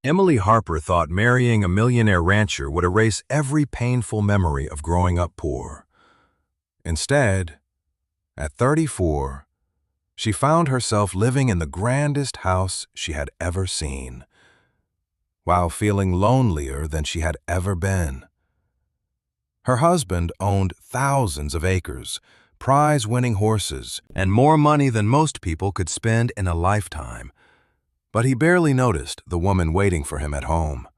Emily Harper thought marrying a millionaire rancher would erase every painful memory of growing up poor. Instead, at 34, she found herself living in the grandest house she had ever seen, while feeling lonelier than she had ever been. Her husband owned thousands of acres, prize-winning horses, and more money than most people could spend in a lifetime. But he barely noticed the woman waiting for him at home.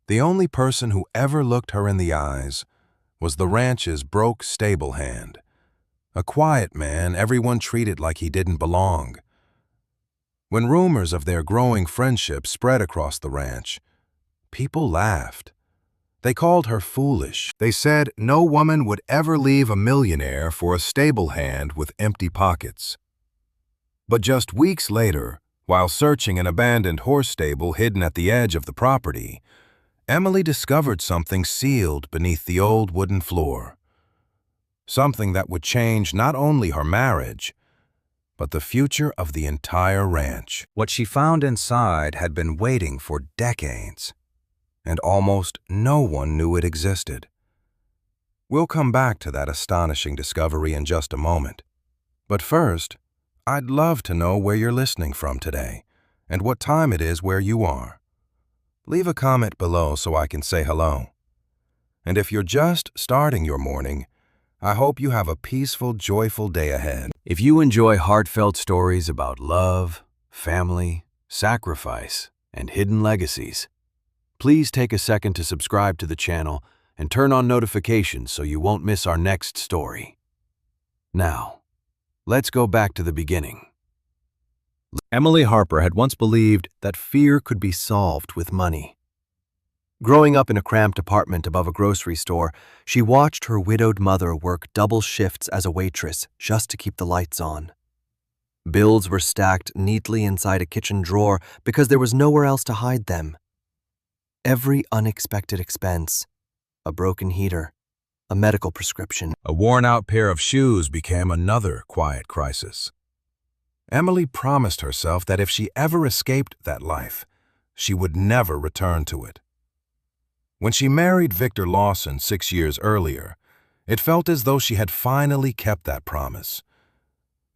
The only person who ever looked her in the eyes was the ranch's broke stable hand, a quiet man everyone treated like he didn't belong. When rumors of their growing friendship spread across the ranch, people laughed. They called her foolish. They said no woman would ever leave a millionaire for a stable hand with empty pockets. But just weeks later, while searching an abandoned horse stable hidden at the edge of the property, Emily discovered something sealed beneath the old wooden floor. Something that would change not only her marriage, but the future of the entire ranch. What she found inside had been waiting for decades, and almost no one knew it existed. We'll come back to that astonishing discovery in just a moment. But first, I'd love to know where you're listening from today, and what time it is where you are. Leave a comment below so I can say hello. And if you're just starting your morning, I hope you have a peaceful, joyful day ahead. If you enjoy heartfelt stories about love, family, sacrifice, and hidden legacies, please take a second to subscribe to the channel and turn on notifications so you won't miss our next story. Now, let's go back to the beginning. Emily Harper had once believed that fear could be solved with money. Growing up in a cramped apartment above a grocery store, she watched her widowed mother work double shifts as a waitress just to keep the lights on. Bills were stacked neatly inside a kitchen drawer because there was nowhere else to hide them. Every unexpected expense, a broken heater, a medical prescription, a worn-out pair of shoes became another quiet crisis. Emily promised herself that if she ever escaped that life, she would never return to it. When she married Victor Lawson 6 years earlier, it felt as though she had finally kept that promise.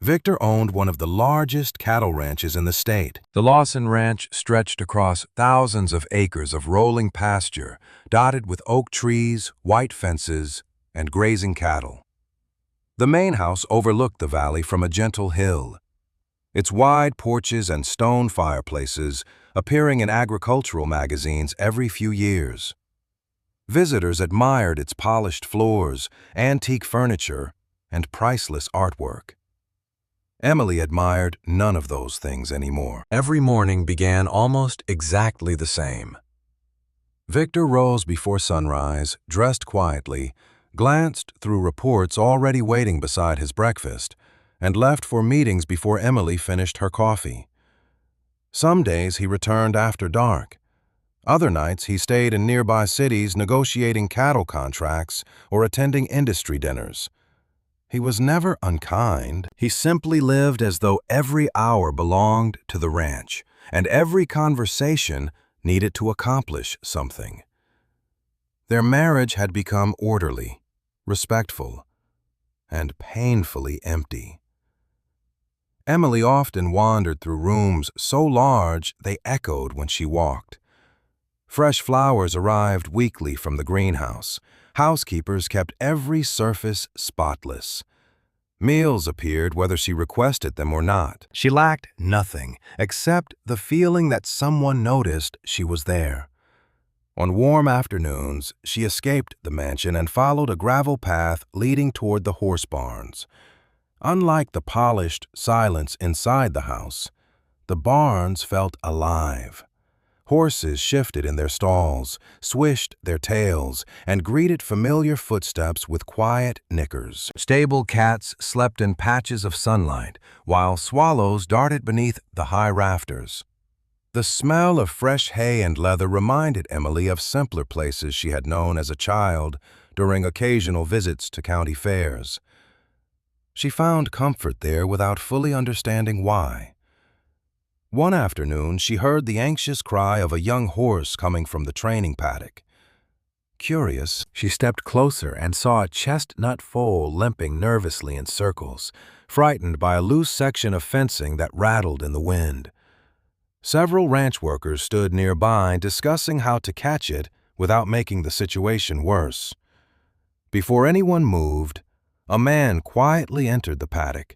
Victor owned one of the largest cattle ranches in the state. The Lawson Ranch stretched across thousands of acres of rolling pasture, dotted with oak trees, white fences, and grazing cattle. The main house overlooked the valley from a gentle hill, its wide porches and stone fireplaces appearing in agricultural magazines every few years. Visitors admired its polished floors, antique furniture, and priceless artwork. Emily admired none of those things anymore. Every morning began almost exactly the same. Victor rose before sunrise, dressed quietly, glanced through reports already waiting beside his breakfast, and left for meetings before Emily finished her coffee. Some days he returned after dark. Other nights he stayed in nearby cities negotiating cattle contracts or attending industry dinners. He was never unkind. He simply lived as though every hour belonged to the ranch, and every conversation needed to accomplish something. Their marriage had become orderly, respectful, and painfully empty. Emily often wandered through rooms so large they echoed when she walked. Fresh flowers arrived weekly from the greenhouse. Housekeepers kept every surface spotless. Meals appeared whether she requested them or not. She lacked nothing except the feeling that someone noticed she was there. On warm afternoons, she escaped the mansion and followed a gravel path leading toward the horse barns. Unlike the polished silence inside the house, the barns felt alive. Horses shifted in their stalls, swished their tails, and greeted familiar footsteps with quiet nickers. Stable cats slept in patches of sunlight, while swallows darted beneath the high rafters. The smell of fresh hay and leather reminded Emily of simpler places she had known as a child during occasional visits to county fairs. She found comfort there without fully understanding why. One afternoon, she heard the anxious cry of a young horse coming from the training paddock. Curious, she stepped closer and saw a chestnut foal limping nervously in circles, frightened by a loose section of fencing that rattled in the wind. Several ranch workers stood nearby discussing how to catch it without making the situation worse. Before anyone moved, a man quietly entered the paddock.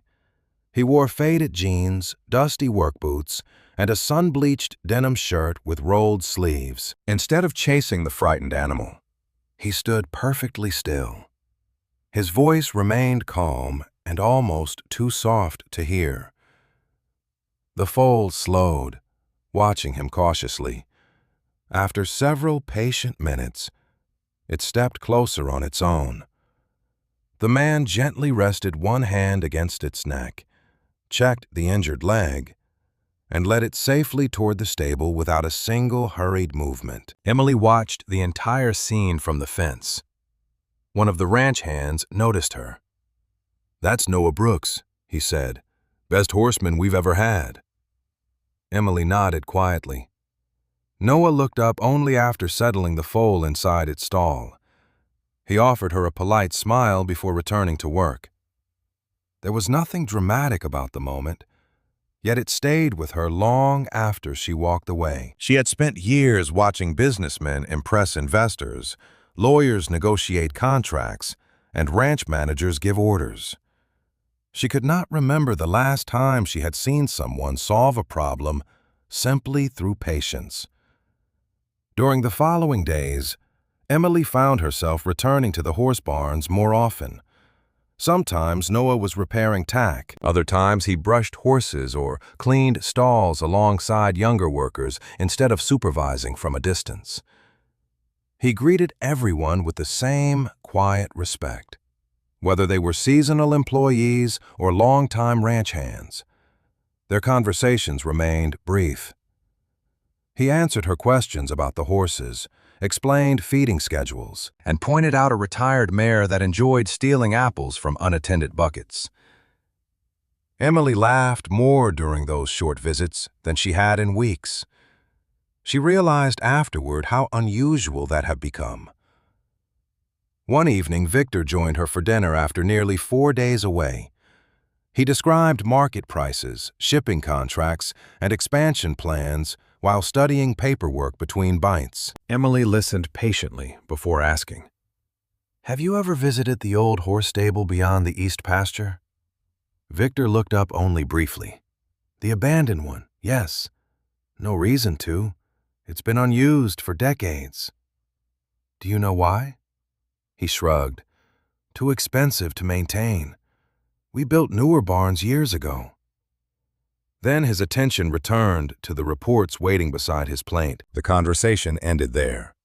He wore faded jeans, dusty work boots, and a sun-bleached denim shirt with rolled sleeves. Instead of chasing the frightened animal, he stood perfectly still. His voice remained calm and almost too soft to hear. The foal slowed, watching him cautiously. After several patient minutes, it stepped closer on its own. The man gently rested one hand against its neck, checked the injured leg, and led it safely toward the stable without a single hurried movement. Emily watched the entire scene from the fence. One of the ranch hands noticed her. "That's Noah Brooks," he said. "Best horseman we've ever had." Emily nodded quietly. Noah looked up only after settling the foal inside its stall. He offered her a polite smile before returning to work. There was nothing dramatic about the moment, yet it stayed with her long after she walked away. She had spent years watching businessmen impress investors, lawyers negotiate contracts, and ranch managers give orders. She could not remember the last time she had seen someone solve a problem simply through patience. During the following days, Emily found herself returning to the horse barns more often. Sometimes Noah was repairing tack. Other times he brushed horses or cleaned stalls alongside younger workers instead of supervising from a distance. He greeted everyone with the same quiet respect, whether they were seasonal employees or longtime ranch hands. Their conversations remained brief. He answered her questions about the horses, explained feeding schedules, and pointed out a retired mare that enjoyed stealing apples from unattended buckets. Emily laughed more during those short visits than she had in weeks. She realized afterward how unusual that had become. One evening, Victor joined her for dinner after nearly 4 days away. He described market prices, shipping contracts, and expansion plans while studying paperwork between bites. Emily listened patiently before asking, "Have you ever visited the old horse stable beyond the east pasture?" Victor looked up only briefly. "The abandoned one, yes. No reason to. It's been unused for decades." "Do you know why?" He shrugged. "Too expensive to maintain. We built newer barns years ago." Then his attention returned to the reports waiting beside his plate. The conversation ended there.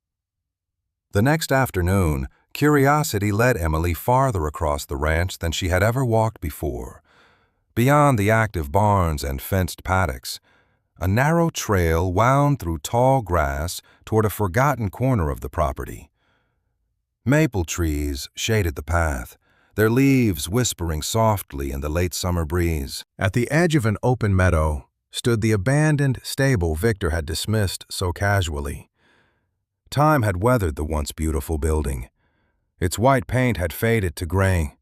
The next afternoon, curiosity led Emily farther across the ranch than she had ever walked before. Beyond the active barns and fenced paddocks, a narrow trail wound through tall grass toward a forgotten corner of the property. Maple trees shaded the path, their leaves whispering softly in the late summer breeze. At the edge of an open meadow stood the abandoned stable Victor had dismissed so casually. Time had weathered the once beautiful building. Its white paint had faded to gray.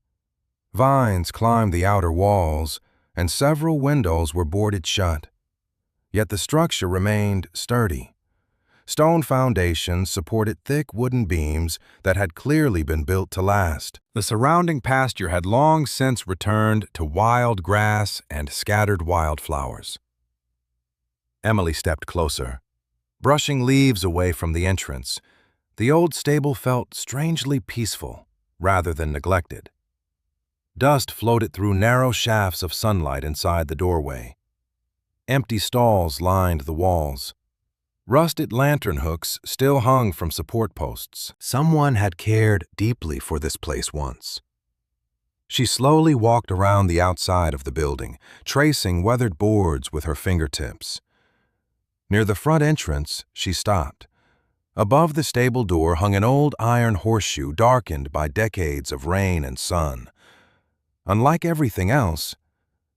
Vines climbed the outer walls, and several windows were boarded shut. Yet the structure remained sturdy. Stone foundations supported thick wooden beams that had clearly been built to last. The surrounding pasture had long since returned to wild grass and scattered wildflowers. Emily stepped closer. Brushing leaves away from the entrance, the old stable felt strangely peaceful rather than neglected. Dust floated through narrow shafts of sunlight inside the doorway. Empty stalls lined the walls. Rusted lantern hooks still hung from support posts. Someone had cared deeply for this place once. She slowly walked around the outside of the building, tracing weathered boards with her fingertips. Near the front entrance, she stopped. Above the stable door hung an old iron horseshoe darkened by decades of rain and sun. Unlike everything else,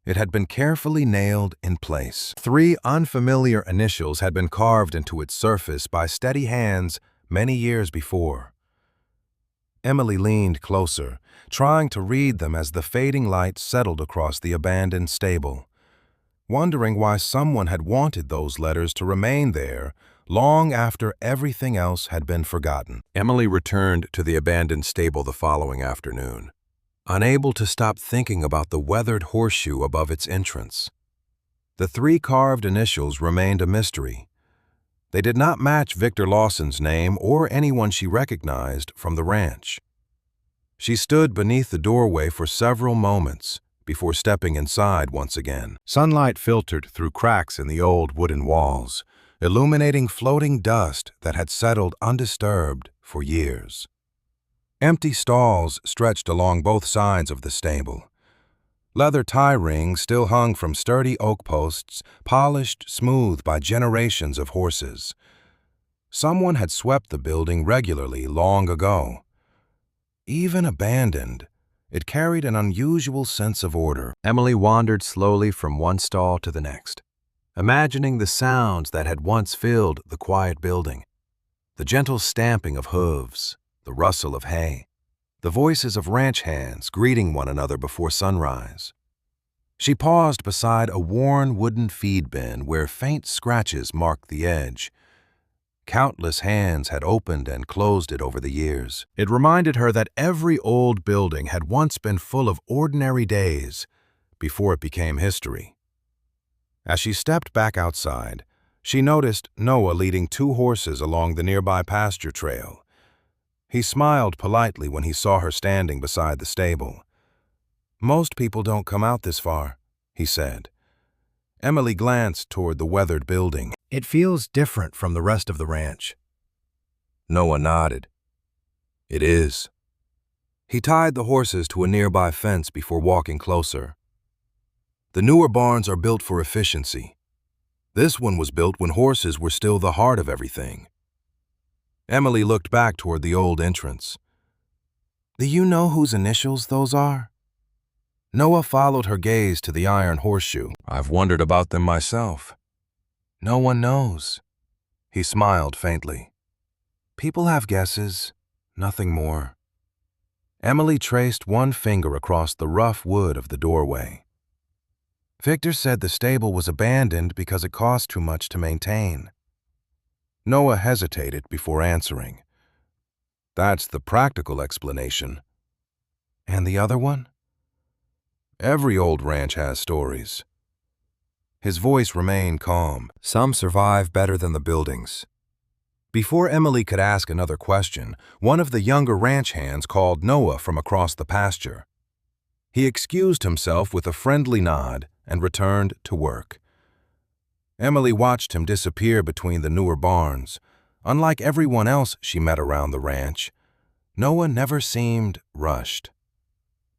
It had been carefully nailed in place. 3 unfamiliar initials had been carved into its surface by steady hands many years before. Emily leaned closer, trying to read them as the fading light settled across the abandoned stable, wondering why someone had wanted those letters to remain there long after everything else had been forgotten. Emily returned to the abandoned stable the following afternoon, unable to stop thinking about the weathered horseshoe above its entrance. The 3 carved initials remained a mystery. They did not match Victor Lawson's name or anyone she recognized from the ranch. She stood beneath the doorway for several moments before stepping inside once again. Sunlight filtered through cracks in the old wooden walls, illuminating floating dust that had settled undisturbed for years. Empty stalls stretched along both sides of the stable. Leather tie rings still hung from sturdy oak posts, polished smooth by generations of horses. Someone had swept the building regularly long ago. Even abandoned, it carried an unusual sense of order. Emily wandered slowly from one stall to the next, imagining the sounds that had once filled the quiet building. The gentle stamping of hooves, the rustle of hay, the voices of ranch hands greeting one another before sunrise. She paused beside a worn wooden feed bin where faint scratches marked the edge. Countless hands had opened and closed it over the years. It reminded her that every old building had once been full of ordinary days before it became history. As she stepped back outside, she noticed Noah leading 2 horses along the nearby pasture trail. He smiled politely when he saw her standing beside the stable. "Most people don't come out this far," he said. Emily glanced toward the weathered building. "It feels different from the rest of the ranch." Noah nodded. "It is." He tied the horses to a nearby fence before walking closer. "The newer barns are built for efficiency. This one was built when horses were still the heart of everything." Emily looked back toward the old entrance. "Do you know whose initials those are?" Noah followed her gaze to the iron horseshoe. "I've wondered about them myself." "No one knows." He smiled faintly. "People have guesses, nothing more." Emily traced one finger across the rough wood of the doorway. "Victor said the stable was abandoned because it cost too much to maintain." Noah hesitated before answering. "That's the practical explanation." "And the other one?" "Every old ranch has stories." His voice remained calm. "Some survive better than the buildings." Before Emily could ask another question, one of the younger ranch hands called Noah from across the pasture. He excused himself with a friendly nod and returned to work. Emily watched him disappear between the newer barns. Unlike everyone else she met around the ranch, Noah never seemed rushed.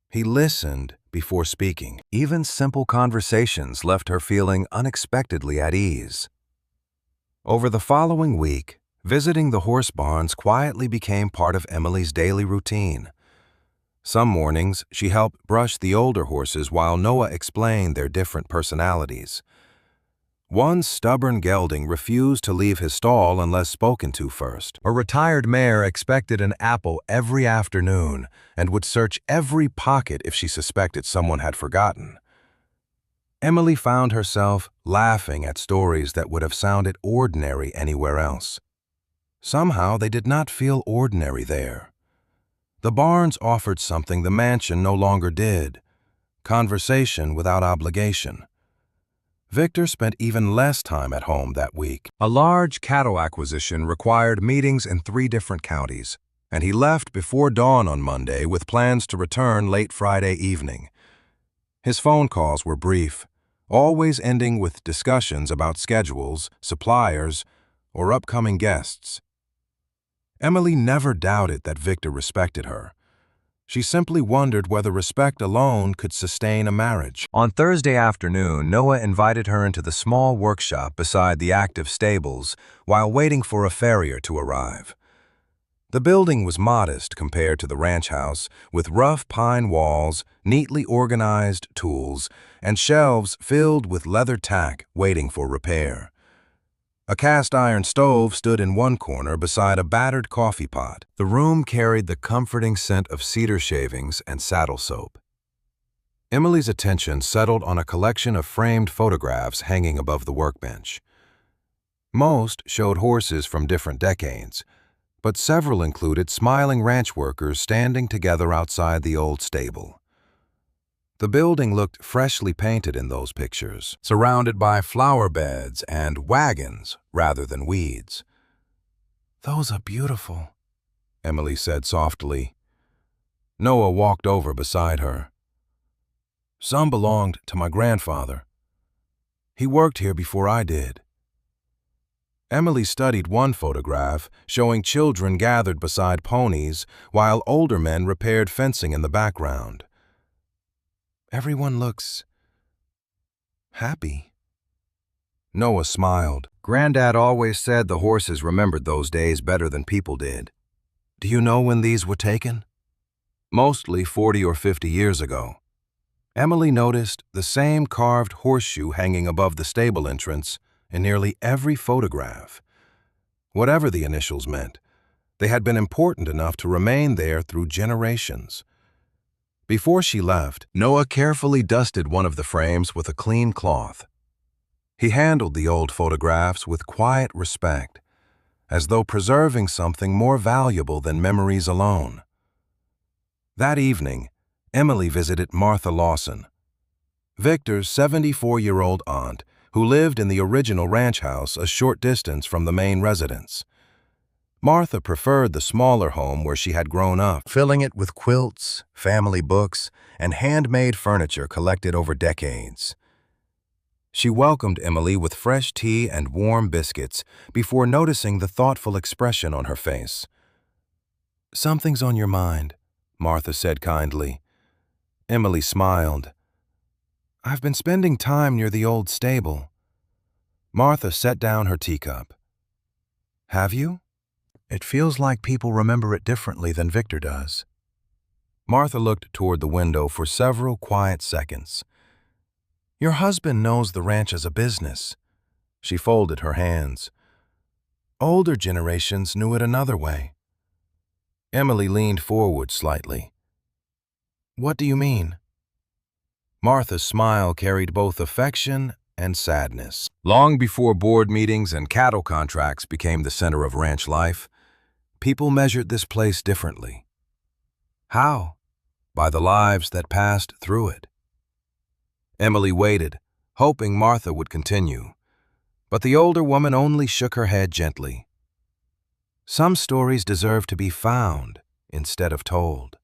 He listened before speaking. Even simple conversations left her feeling unexpectedly at ease. Over the following week, visiting the horse barns quietly became part of Emily's daily routine. Some mornings, she helped brush the older horses while Noah explained their different personalities. One stubborn gelding refused to leave his stall unless spoken to first. A retired mare expected an apple every afternoon and would search every pocket if she suspected someone had forgotten. Emily found herself laughing at stories that would have sounded ordinary anywhere else. Somehow they did not feel ordinary there. The barns offered something the mansion no longer did: conversation without obligation. Victor spent even less time at home that week. A large cattle acquisition required meetings in 3 different counties, and he left before dawn on Monday with plans to return late Friday evening. His phone calls were brief, always ending with discussions about schedules, suppliers, or upcoming guests. Emily never doubted that Victor respected her. She simply wondered whether respect alone could sustain a marriage. On Thursday afternoon, Noah invited her into the small workshop beside the active stables while waiting for a farrier to arrive. The building was modest compared to the ranch house, with rough pine walls, neatly organized tools, and shelves filled with leather tack waiting for repair. A cast-iron stove stood in one corner beside a battered coffee pot. The room carried the comforting scent of cedar shavings and saddle soap. Emily's attention settled on a collection of framed photographs hanging above the workbench. Most showed horses from different decades, but several included smiling ranch workers standing together outside the old stable. The building looked freshly painted in those pictures, surrounded by flower beds and wagons rather than weeds. "Those are beautiful," Emily said softly. Noah walked over beside her. "Some belonged to my grandfather. He worked here before I did." Emily studied one photograph showing children gathered beside ponies while older men repaired fencing in the background. "Everyone looks happy." Noah smiled. "Granddad always said the horses remembered those days better than people did. Do you know when these were taken?" "Mostly 40 or 50 years ago." Emily noticed the same carved horseshoe hanging above the stable entrance in nearly every photograph. Whatever the initials meant, they had been important enough to remain there through generations. Before she left, Noah carefully dusted one of the frames with a clean cloth. He handled the old photographs with quiet respect, as though preserving something more valuable than memories alone. That evening, Emily visited Martha Lawson, Victor's 74-year-old aunt, who lived in the original ranch house a short distance from the main residence. Martha preferred the smaller home where she had grown up, filling it with quilts, family books, and handmade furniture collected over decades. She welcomed Emily with fresh tea and warm biscuits before noticing the thoughtful expression on her face. "Something's on your mind," Martha said kindly. Emily smiled. "I've been spending time near the old stable." Martha set down her teacup. "Have you? It feels like people remember it differently than Victor does." Martha looked toward the window for several quiet seconds. "Your husband knows the ranch as a business." She folded her hands. "Older generations knew it another way." Emily leaned forward slightly. "What do you mean?" Martha's smile carried both affection and sadness. Long before board meetings and cattle contracts became the center of ranch life, people measured this place differently. How? By the lives that passed through it. Emily waited, hoping Martha would continue, but the older woman only shook her head gently. "Some stories deserve to be found instead of told."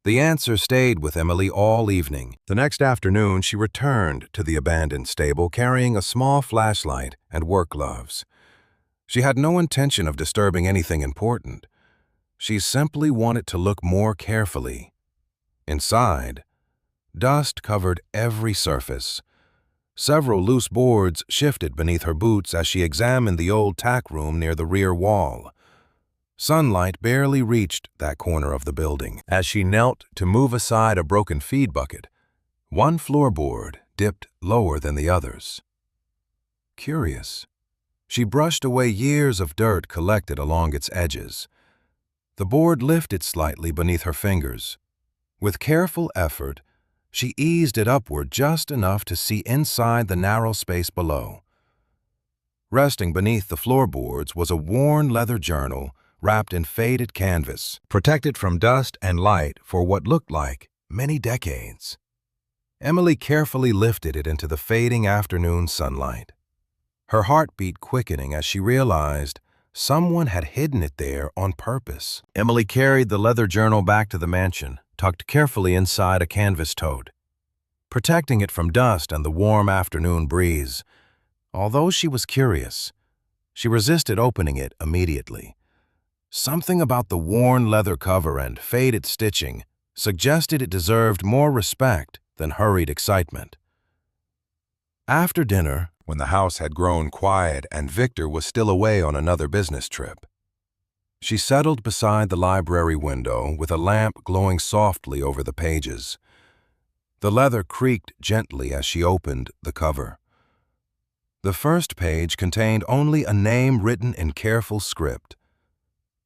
The answer stayed with Emily all evening. The next afternoon, she returned to the abandoned stable carrying a small flashlight and work gloves. She had no intention of disturbing anything important. She simply wanted to look more carefully. Inside, dust covered every surface. Several loose boards shifted beneath her boots as she examined the old tack room near the rear wall. Sunlight barely reached that corner of the building. As she knelt to move aside a broken feed bucket, one floorboard dipped lower than the others. Curious, she brushed away years of dirt collected along its edges. The board lifted slightly beneath her fingers. With careful effort, she eased it upward just enough to see inside the narrow space below. Resting beneath the floorboards was a worn leather journal wrapped in faded canvas, protected from dust and light for what looked like many decades. Emily carefully lifted it into the fading afternoon sunlight. Her heartbeat quickening as she realized someone had hidden it there on purpose. Emily carried the leather journal back to the mansion, tucked carefully inside a canvas tote, protecting it from dust and the warm afternoon breeze. Although she was curious, she resisted opening it immediately. Something about the worn leather cover and faded stitching suggested it deserved more respect than hurried excitement. After dinner, when the house had grown quiet and Victor was still away on another business trip, She settled beside the library window with a lamp glowing softly over the pages. The leather creaked gently as she opened the cover. The first page contained only a name written in careful script: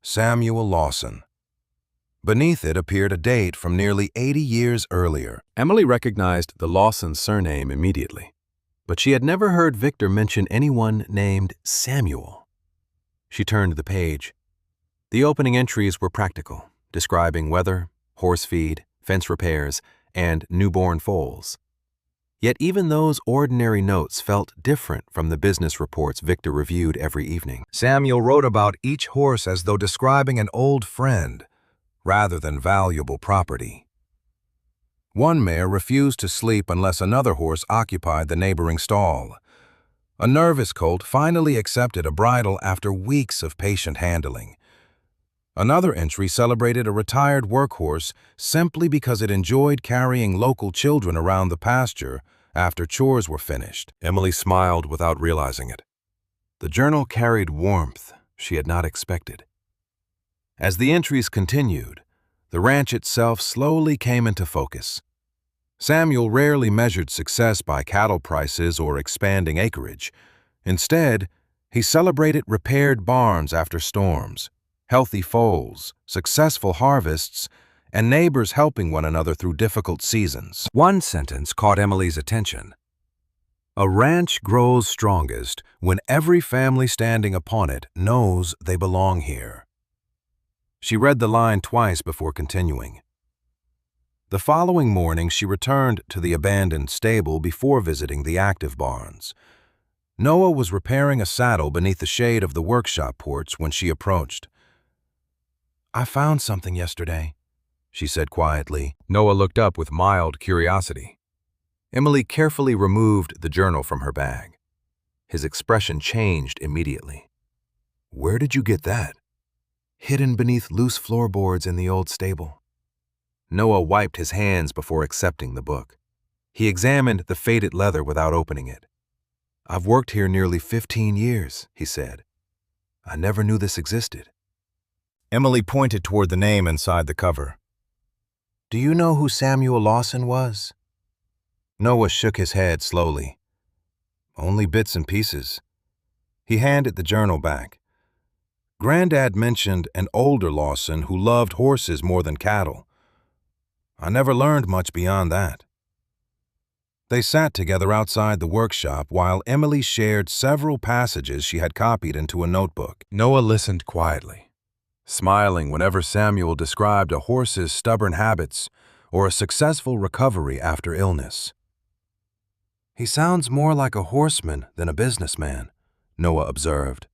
Samuel Lawson. Beneath it appeared a date from nearly 80 years earlier. Emily recognized the Lawson surname immediately, but she had never heard Victor mention anyone named Samuel. She turned the page. The opening entries were practical, describing weather, horse feed, fence repairs, and newborn foals. Yet even those ordinary notes felt different from the business reports Victor reviewed every evening. Samuel wrote about each horse as though describing an old friend, rather than valuable property. One mare refused to sleep unless another horse occupied the neighboring stall. A nervous colt finally accepted a bridle after weeks of patient handling. Another entry celebrated a retired workhorse simply because it enjoyed carrying local children around the pasture after chores were finished. Emily smiled without realizing it. The journal carried warmth she had not expected. As the entries continued, the ranch itself slowly came into focus. Samuel rarely measured success by cattle prices or expanding acreage. Instead, he celebrated repaired barns after storms, healthy foals, successful harvests, and neighbors helping one another through difficult seasons. One sentence caught Emily's attention. A ranch grows strongest when every family standing upon it knows they belong here. She read the line twice before continuing. The following morning, she returned to the abandoned stable before visiting the active barns. Noah was repairing a saddle beneath the shade of the workshop porch when she approached. "I found something yesterday," she said quietly. Noah looked up with mild curiosity. Emily carefully removed the journal from her bag. His expression changed immediately. "Where did you get that?" "Hidden beneath loose floorboards in the old stable." Noah wiped his hands before accepting the book. He examined the faded leather without opening it. "I've worked here nearly 15 years, he said. "I never knew this existed." Emily pointed toward the name inside the cover. "Do you know who Samuel Lawson was?" Noah shook his head slowly. "Only bits and pieces." He handed the journal back. "Granddad mentioned an older Lawson who loved horses more than cattle. I never learned much beyond that." They sat together outside the workshop while Emily shared several passages she had copied into a notebook. Noah listened quietly, smiling whenever Samuel described a horse's stubborn habits or a successful recovery after illness. "He sounds more like a horseman than a businessman," Noah observed.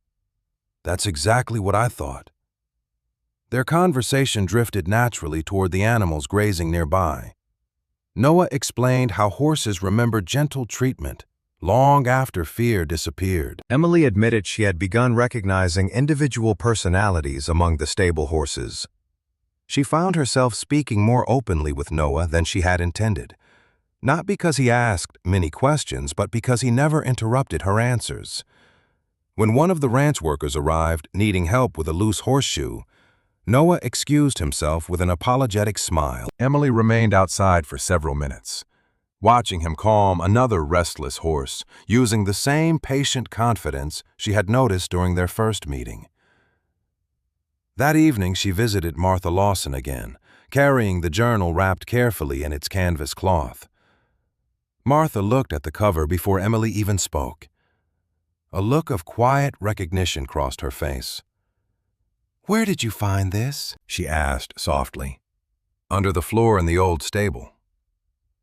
"That's exactly what I thought." Their conversation drifted naturally toward the animals grazing nearby. Noah explained how horses remember gentle treatment long after fear disappeared. Emily admitted she had begun recognizing individual personalities among the stable horses. She found herself speaking more openly with Noah than she had intended, not because he asked many questions, but because he never interrupted her answers. When one of the ranch workers arrived needing help with a loose horseshoe, Noah excused himself with an apologetic smile. Emily remained outside for several minutes, watching him calm another restless horse, using the same patient confidence she had noticed during their first meeting. That evening, she visited Martha Lawson again, carrying the journal wrapped carefully in its canvas cloth. Martha looked at the cover before Emily even spoke. A look of quiet recognition crossed her face. "Where did you find this?" she asked softly. "Under the floor in the old stable."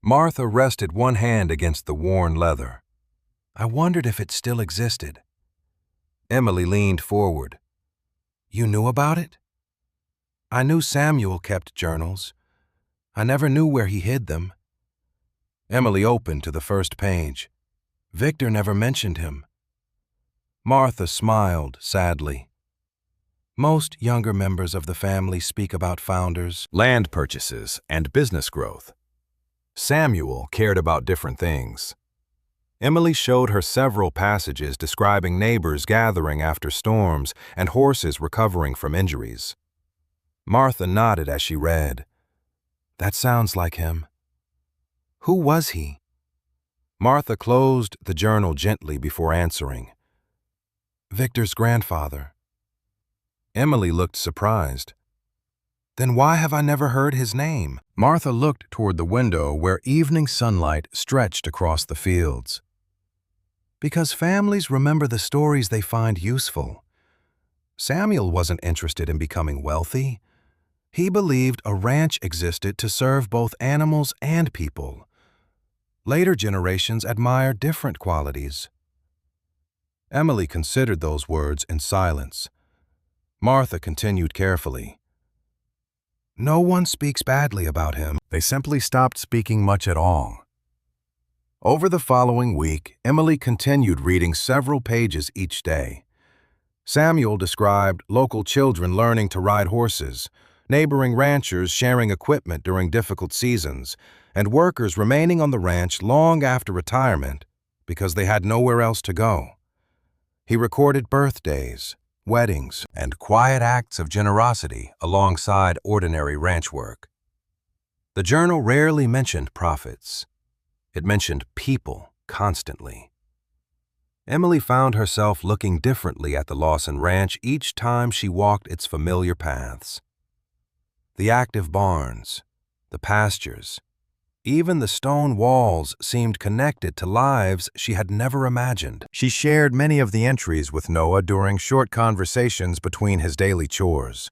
Martha rested one hand against the worn leather. "I wondered if it still existed." Emily leaned forward. "You knew about it?" "I knew Samuel kept journals. I never knew where he hid them." Emily opened to the first page. "Victor never mentioned him." Martha smiled sadly. "Most younger members of the family speak about founders, land purchases, and business growth. Samuel cared about different things." Emily showed her several passages describing neighbors gathering after storms and horses recovering from injuries. Martha nodded as she read. That sounds like him. Who was he? Martha closed the journal gently before answering. Victor's grandfather. Emily looked surprised. Then why have I never heard his name? Martha looked toward the window where evening sunlight stretched across the fields. Because families remember the stories they find useful. Samuel wasn't interested in becoming wealthy. He believed a ranch existed to serve both animals and people. Later generations admired different qualities. Emily considered those words in silence. Martha continued carefully. No one speaks badly about him. They simply stopped speaking much at all. Over the following week, Emily continued reading several pages each day. Samuel described local children learning to ride horses, neighboring ranchers sharing equipment during difficult seasons, and workers remaining on the ranch long after retirement because they had nowhere else to go. He recorded birthdays, weddings, and quiet acts of generosity alongside ordinary ranch work. The journal rarely mentioned profits. It mentioned people constantly. Emily found herself looking differently at the Lawson Ranch each time she walked its familiar paths. The active barns, the pastures, even the stone walls seemed connected to lives she had never imagined. She shared many of the entries with Noah during short conversations between his daily chores.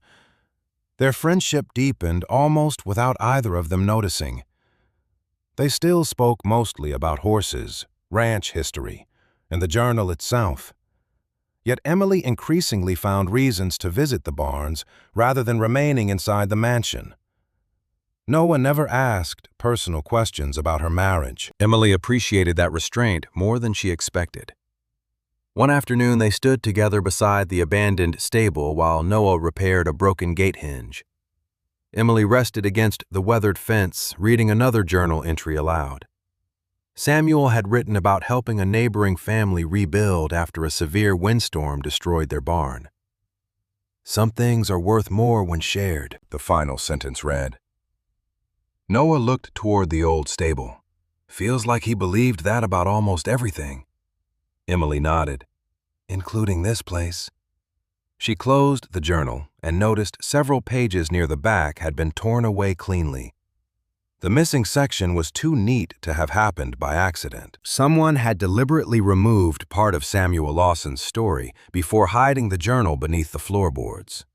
Their friendship deepened almost without either of them noticing. They still spoke mostly about horses, ranch history, and the journal itself. Yet Emily increasingly found reasons to visit the barns rather than remaining inside the mansion. Noah never asked personal questions about her marriage. Emily appreciated that restraint more than she expected. One afternoon, they stood together beside the abandoned stable while Noah repaired a broken gate hinge. Emily rested against the weathered fence, reading another journal entry aloud. Samuel had written about helping a neighboring family rebuild after a severe windstorm destroyed their barn. Some things are worth more when shared, the final sentence read. Noah looked toward the old stable. Feels like he believed that about almost everything. Emily nodded. Including this place. She closed the journal and noticed several pages near the back had been torn away cleanly. The missing section was too neat to have happened by accident. Someone had deliberately removed part of Samuel Lawson's story before hiding the journal beneath the floorboards.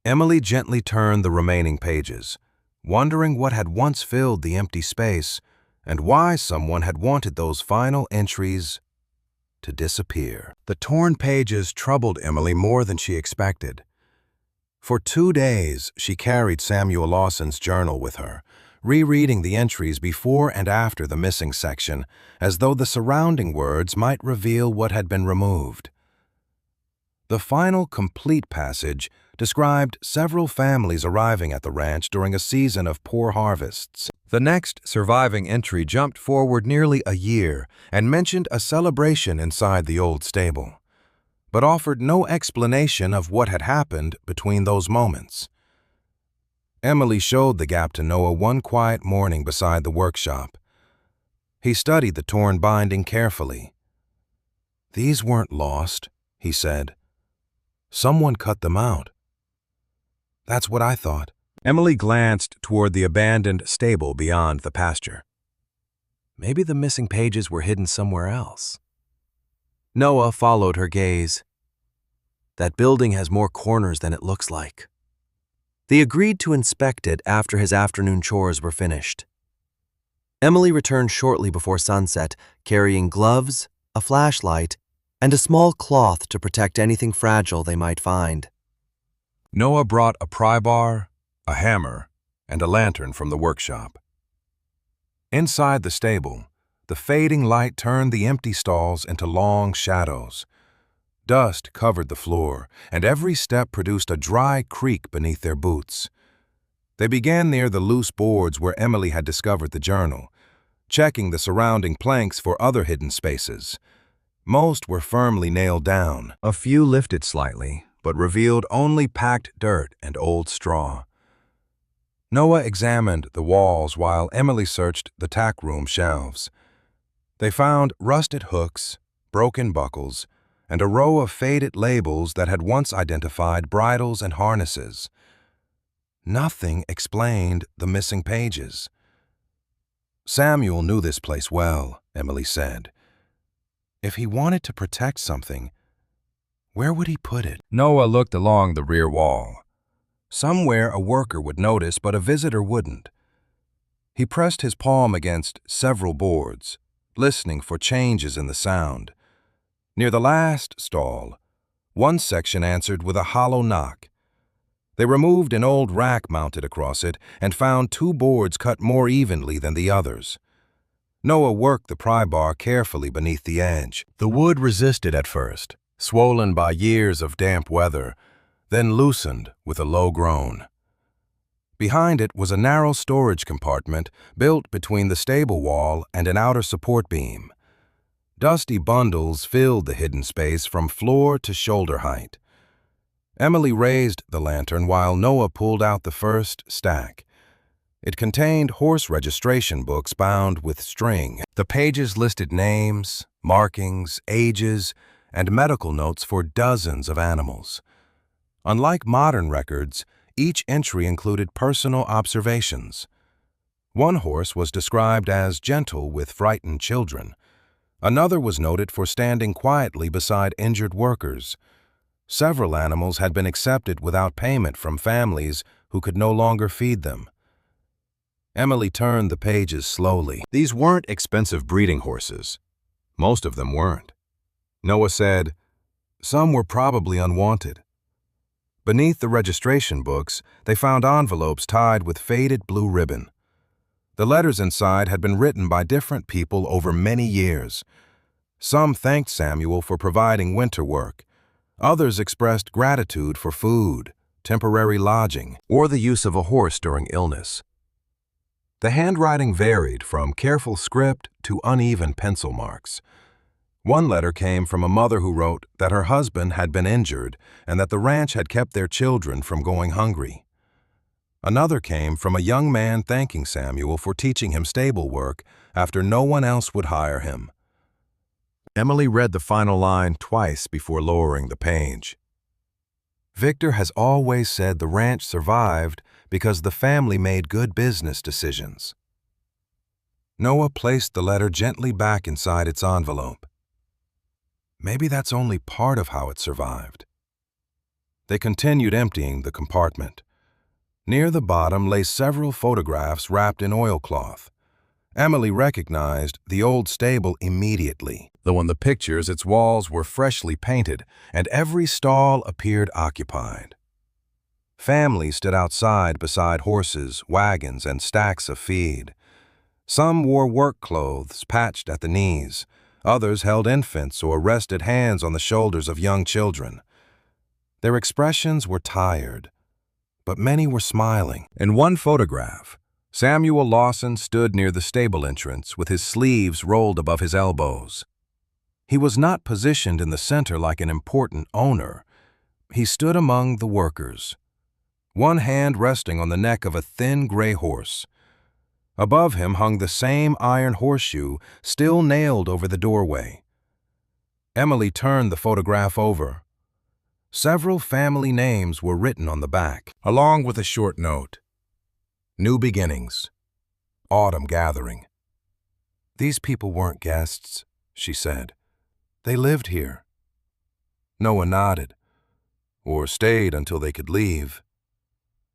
Emily gently turned the remaining pages, wondering what had once filled the empty space and why someone had wanted those final entries to disappear. The torn pages troubled Emily more than she expected. For 2 days, she carried Samuel Lawson's journal with her, rereading the entries before and after the missing section, as though the surrounding words might reveal what had been removed. The final complete passage described several families arriving at the ranch during a season of poor harvests. The next surviving entry jumped forward nearly a year and mentioned a celebration inside the old stable, but offered no explanation of what had happened between those moments. Emily showed the gap to Noah one quiet morning beside the workshop. He studied the torn binding carefully. These weren't lost, he said. Someone cut them out. That's what I thought. Emily glanced toward the abandoned stable beyond the pasture. Maybe the missing pages were hidden somewhere else. Noah followed her gaze. That building has more corners than it looks like. They agreed to inspect it after his afternoon chores were finished. Emily returned shortly before sunset, carrying gloves, a flashlight, and a small cloth to protect anything fragile they might find. Noah brought a pry bar, a hammer, and a lantern from the workshop. Inside the stable, the fading light turned the empty stalls into long shadows. Dust covered the floor, and every step produced a dry creak beneath their boots. They began near the loose boards where Emily had discovered the journal. checking the surrounding planks for other hidden spaces. Most were firmly nailed down. A few lifted slightly, but revealed only packed dirt and old straw. Noah examined the walls while Emily searched the tack room shelves. They found rusted hooks, broken buckles, and a row of faded labels that had once identified bridles and harnesses. Nothing explained the missing pages. Samuel knew this place well, Emily said. If he wanted to protect something, where would he put it? Noah looked along the rear wall. Somewhere a worker would notice, but a visitor wouldn't. He pressed his palm against several boards, listening for changes in the sound. Near the last stall, one section answered with a hollow knock. They removed an old rack mounted across it and found 2 boards cut more evenly than the others. Noah worked the pry bar carefully beneath the edge. The wood resisted at first, swollen by years of damp weather, then loosened with a low groan. Behind it was a narrow storage compartment built between the stable wall and an outer support beam. Dusty bundles filled the hidden space from floor to shoulder height. Emily raised the lantern while Noah pulled out the first stack. It contained horse registration books bound with string. The pages listed names, markings, ages, and medical notes for dozens of animals. Unlike modern records, each entry included personal observations. One horse was described as gentle with frightened children. Another was noted for standing quietly beside injured workers. Several animals had been accepted without payment from families who could no longer feed them. Emily turned the pages slowly. These weren't expensive breeding horses. Most of them weren't. Noah said, some were probably unwanted. Beneath the registration books, they found envelopes tied with faded blue ribbon. The letters inside had been written by different people over many years. Some thanked Samuel for providing winter work. Others expressed gratitude for food, temporary lodging, or the use of a horse during illness. The handwriting varied from careful script to uneven pencil marks. One letter came from a mother who wrote that her husband had been injured and that the ranch had kept their children from going hungry. Another came from a young man thanking Samuel for teaching him stable work after no one else would hire him. Emily read the final line twice before lowering the page. Victor has always said the ranch survived because the family made good business decisions. Noah placed the letter gently back inside its envelope. Maybe that's only part of how it survived. They continued emptying the compartment. Near the bottom lay several photographs wrapped in oilcloth. Emily recognized the old stable immediately, though in the pictures its walls were freshly painted and every stall appeared occupied. Families stood outside beside horses, wagons, and stacks of feed. Some wore work clothes patched at the knees. Others held infants or rested hands on the shoulders of young children. Their expressions were tired, but many were smiling. In one photograph, Samuel Lawson stood near the stable entrance with his sleeves rolled above his elbows. He was not positioned in the center like an important owner. He stood among the workers, one hand resting on the neck of a thin gray horse. Above him hung the same iron horseshoe still nailed over the doorway. Emily turned the photograph over. Several family names were written on the back, along with a short note. New beginnings. Autumn gathering. These people weren't guests, she said. They lived here. Noah nodded, or stayed until they could leave.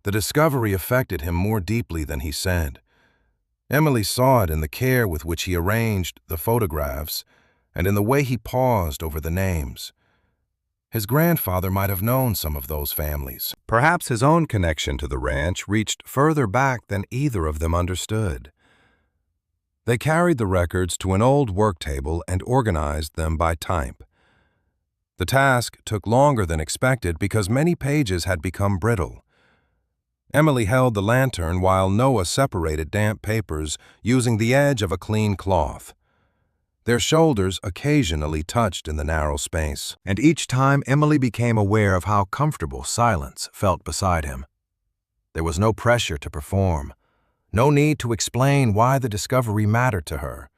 The discovery affected him more deeply than he said. Emily saw it in the care with which he arranged the photographs and in the way he paused over the names. His grandfather might have known some of those families. Perhaps his own connection to the ranch reached further back than either of them understood. They carried the records to an old work table and organized them by type. The task took longer than expected because many pages had become brittle. Emily held the lantern while Noah separated damp papers using the edge of a clean cloth. Their shoulders occasionally touched in the narrow space, and each time Emily became aware of how comfortable silence felt beside him. There was no pressure to perform, no need to explain why the discovery mattered to her.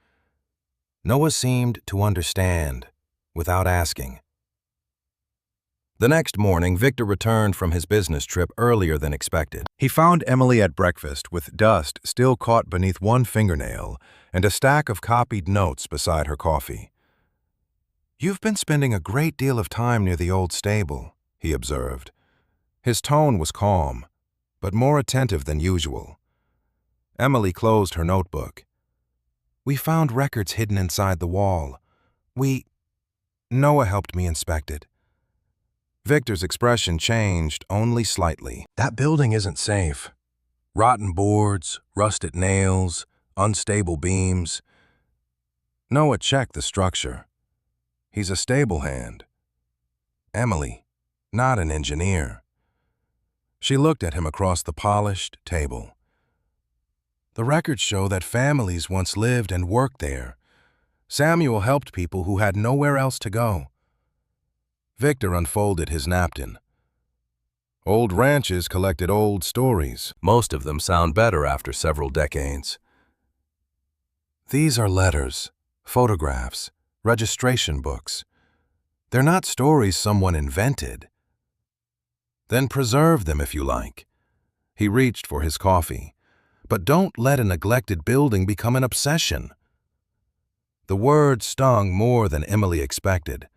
Noah seemed to understand, without asking. The next morning, Victor returned from his business trip earlier than expected. He found Emily at breakfast with dust still caught beneath one fingernail and a stack of copied notes beside her coffee. "You've been spending a great deal of time near the old stable," he observed. His tone was calm, but more attentive than usual. Emily closed her notebook. "We found records hidden inside the wall. Noah helped me inspect it." Victor's expression changed only slightly. "That building isn't safe. Rotten boards, rusted nails, unstable beams." Noah checked the structure. "He's a stable hand. Emily, not an engineer." She looked at him across the polished table. "The records show that families once lived and worked there. Samuel helped people who had nowhere else to go." Victor unfolded his napkin. "Old ranches collected old stories. Most of them sound better after several decades. These are letters, photographs, registration books. They're not stories someone invented. Then preserve them if you like." He reached for his coffee. "But don't let a neglected building become an obsession." The word stung more than Emily expected.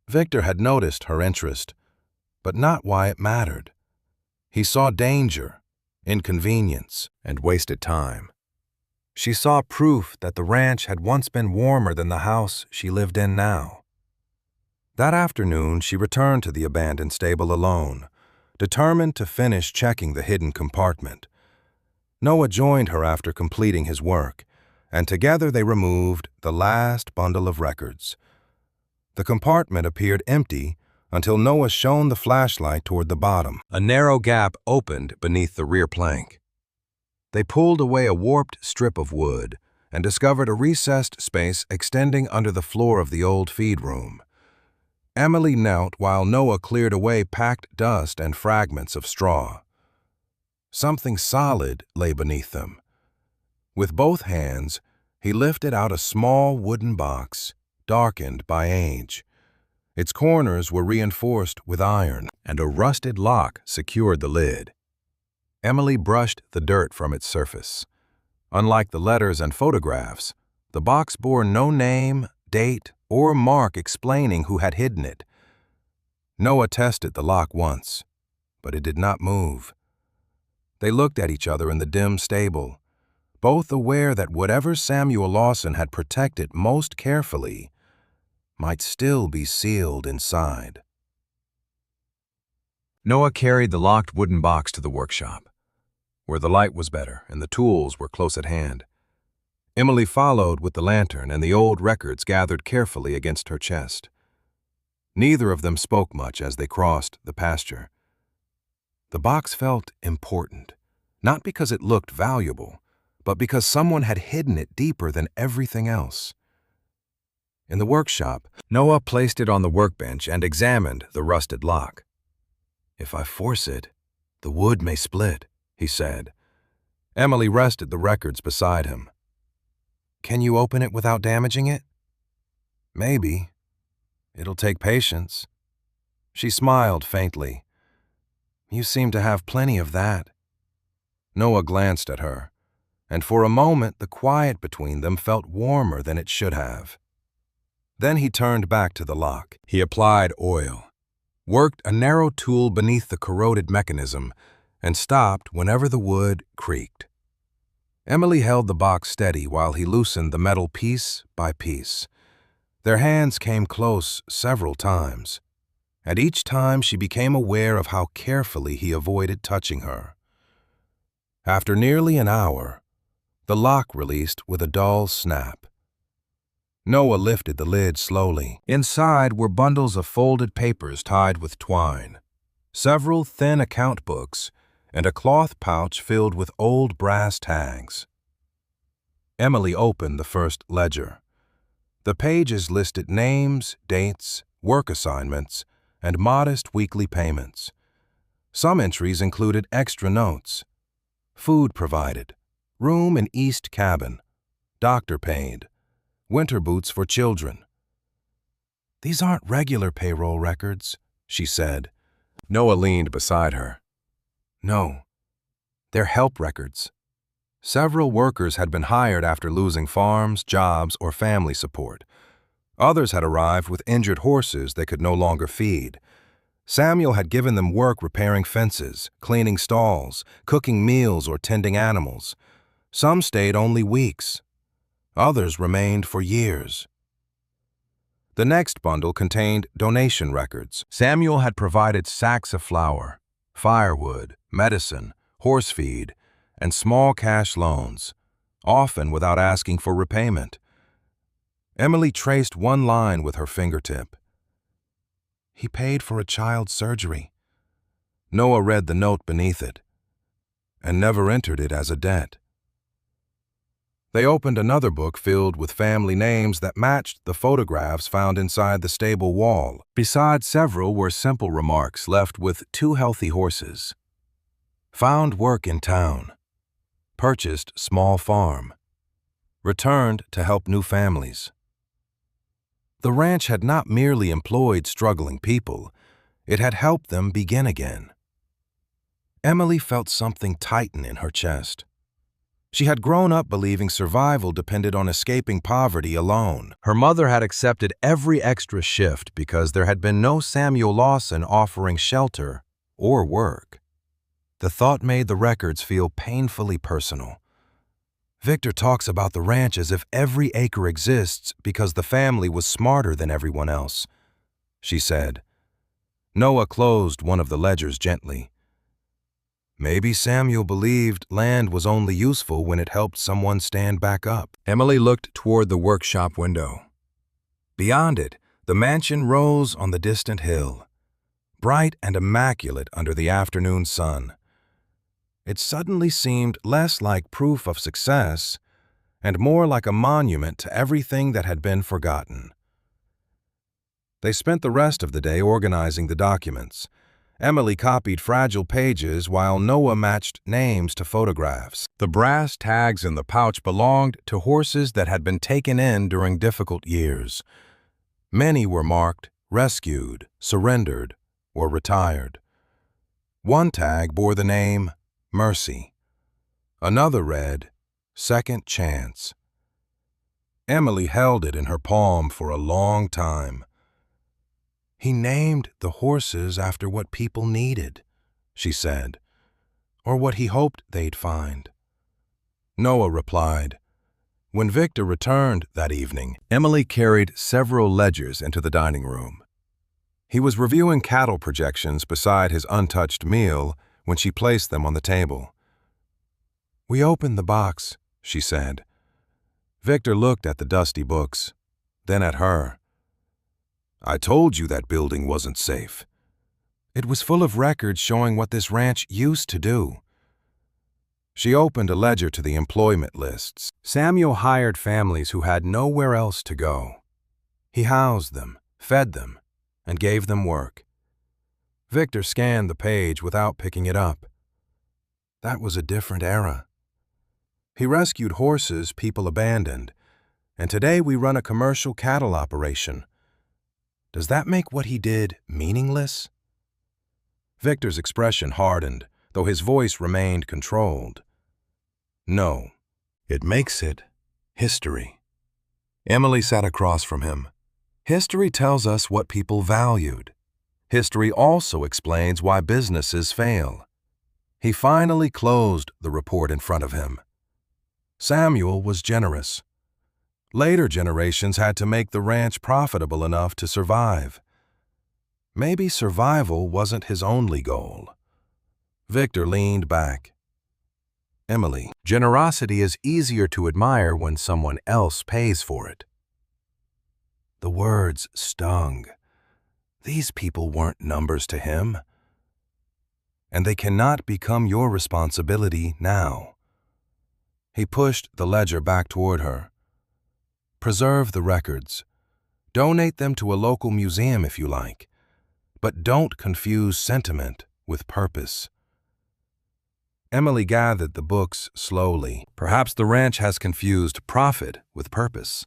Victor had noticed her interest, but not why it mattered. He saw danger, inconvenience, and wasted time. She saw proof that the ranch had once been warmer than the house she lived in now. That afternoon, she returned to the abandoned stable alone, determined to finish checking the hidden compartment. Noah joined her after completing his work, and together they removed the last bundle of records. The compartment appeared empty until Noah shone the flashlight toward the bottom. A narrow gap opened beneath the rear plank. They pulled away a warped strip of wood and discovered a recessed space extending under the floor of the old feed room. Emily knelt while Noah cleared away packed dust and fragments of straw. Something solid lay beneath them. With both hands, he lifted out a small wooden box, darkened by age. Its corners were reinforced with iron, and a rusted lock secured the lid. Emily brushed the dirt from its surface. Unlike the letters and photographs, the box bore no name, date, or mark explaining who had hidden it. Noah tested the lock once, but it did not move. They looked at each other in the dim stable, both aware that whatever Samuel Lawson had protected most carefully might still be sealed inside. Noah carried the locked wooden box to the workshop, where the light was better and the tools were close at hand. Emily followed with the lantern and the old records gathered carefully against her chest. Neither of them spoke much as they crossed the pasture. The box felt important, not because it looked valuable, but because someone had hidden it deeper than everything else. In the workshop, Noah placed it on the workbench and examined the rusted lock. "If I force it, the wood may split," he said. Emily rested the records beside him. "Can you open it without damaging it?" "Maybe. It'll take patience." She smiled faintly. "You seem to have plenty of that." Noah glanced at her, and for a moment the quiet between them felt warmer than it should have. Then he turned back to the lock. He applied oil, worked a narrow tool beneath the corroded mechanism, and stopped whenever the wood creaked. Emily held the box steady while he loosened the metal piece by piece. Their hands came close several times, and each time she became aware of how carefully he avoided touching her. After nearly an hour, the lock released with a dull snap. Noah lifted the lid slowly. Inside were bundles of folded papers tied with twine, several thin account books, and a cloth pouch filled with old brass tags. Emily opened the first ledger. The pages listed names, dates, work assignments, and modest weekly payments. Some entries included extra notes. Food provided, room in east cabin, doctor paid, winter boots for children. "These aren't regular payroll records," she said. Noah leaned beside her. "No, they're help records." Several workers had been hired after losing farms, jobs, or family support. Others had arrived with injured horses they could no longer feed. Samuel had given them work repairing fences, cleaning stalls, cooking meals, or tending animals. Some stayed only weeks. Others remained for years. The next bundle contained donation records. Samuel had provided sacks of flour, firewood, medicine, horse feed, and small cash loans, often without asking for repayment. Emily traced one line with her fingertip. "He paid for a child's surgery." Noah read the note beneath it and never entered it as a debt. They opened another book filled with family names that matched the photographs found inside the stable wall. Beside several were simple remarks left with 2 healthy horses. Found work in town. Purchased small farm. Returned to help new families. The ranch had not merely employed struggling people, it had helped them begin again. Emily felt something tighten in her chest. She had grown up believing survival depended on escaping poverty alone. Her mother had accepted every extra shift because there had been no Samuel Lawson offering shelter or work. The thought made the records feel painfully personal. Victor talks about the ranch as if every acre exists because the family was smarter than everyone else, she said. Noah closed one of the ledgers gently. Maybe Samuel believed land was only useful when it helped someone stand back up. Emily looked toward the workshop window. Beyond it, the mansion rose on the distant hill, bright and immaculate under the afternoon sun. It suddenly seemed less like proof of success and more like a monument to everything that had been forgotten. They spent the rest of the day organizing the documents. Emily copied fragile pages while Noah matched names to photographs. The brass tags in the pouch belonged to horses that had been taken in during difficult years. Many were marked rescued, surrendered, or retired. One tag bore the name Mercy. Another read Second Chance. Emily held it in her palm for a long time. "He named the horses after what people needed," she said, "or what he hoped they'd find." Noah replied. When Victor returned that evening, Emily carried several ledgers into the dining room. He was reviewing cattle projections beside his untouched meal when she placed them on the table. "We opened the box," she said. Victor looked at the dusty books, then at her. "I told you that building wasn't safe." It was full of records showing what this ranch used to do. She opened a ledger to the employment lists. Samuel hired families who had nowhere else to go. He housed them, fed them, and gave them work. Victor scanned the page without picking it up. That was a different era. He rescued horses people abandoned, and today we run a commercial cattle operation. Does that make what he did meaningless? Victor's expression hardened, though his voice remained controlled. "No, it makes it history." Emily sat across from him. History tells us what people valued. History also explains why businesses fail. He finally closed the report in front of him. Samuel was generous. Later generations had to make the ranch profitable enough to survive. Maybe survival wasn't his only goal. Victor leaned back. "Emily, generosity is easier to admire when someone else pays for it." The words stung. These people weren't numbers to him. and they cannot become your responsibility now. He pushed the ledger back toward her. Preserve the records. Donate them to a local museum if you like, but don't confuse sentiment with purpose. Emily gathered the books slowly. Perhaps the ranch has confused profit with purpose.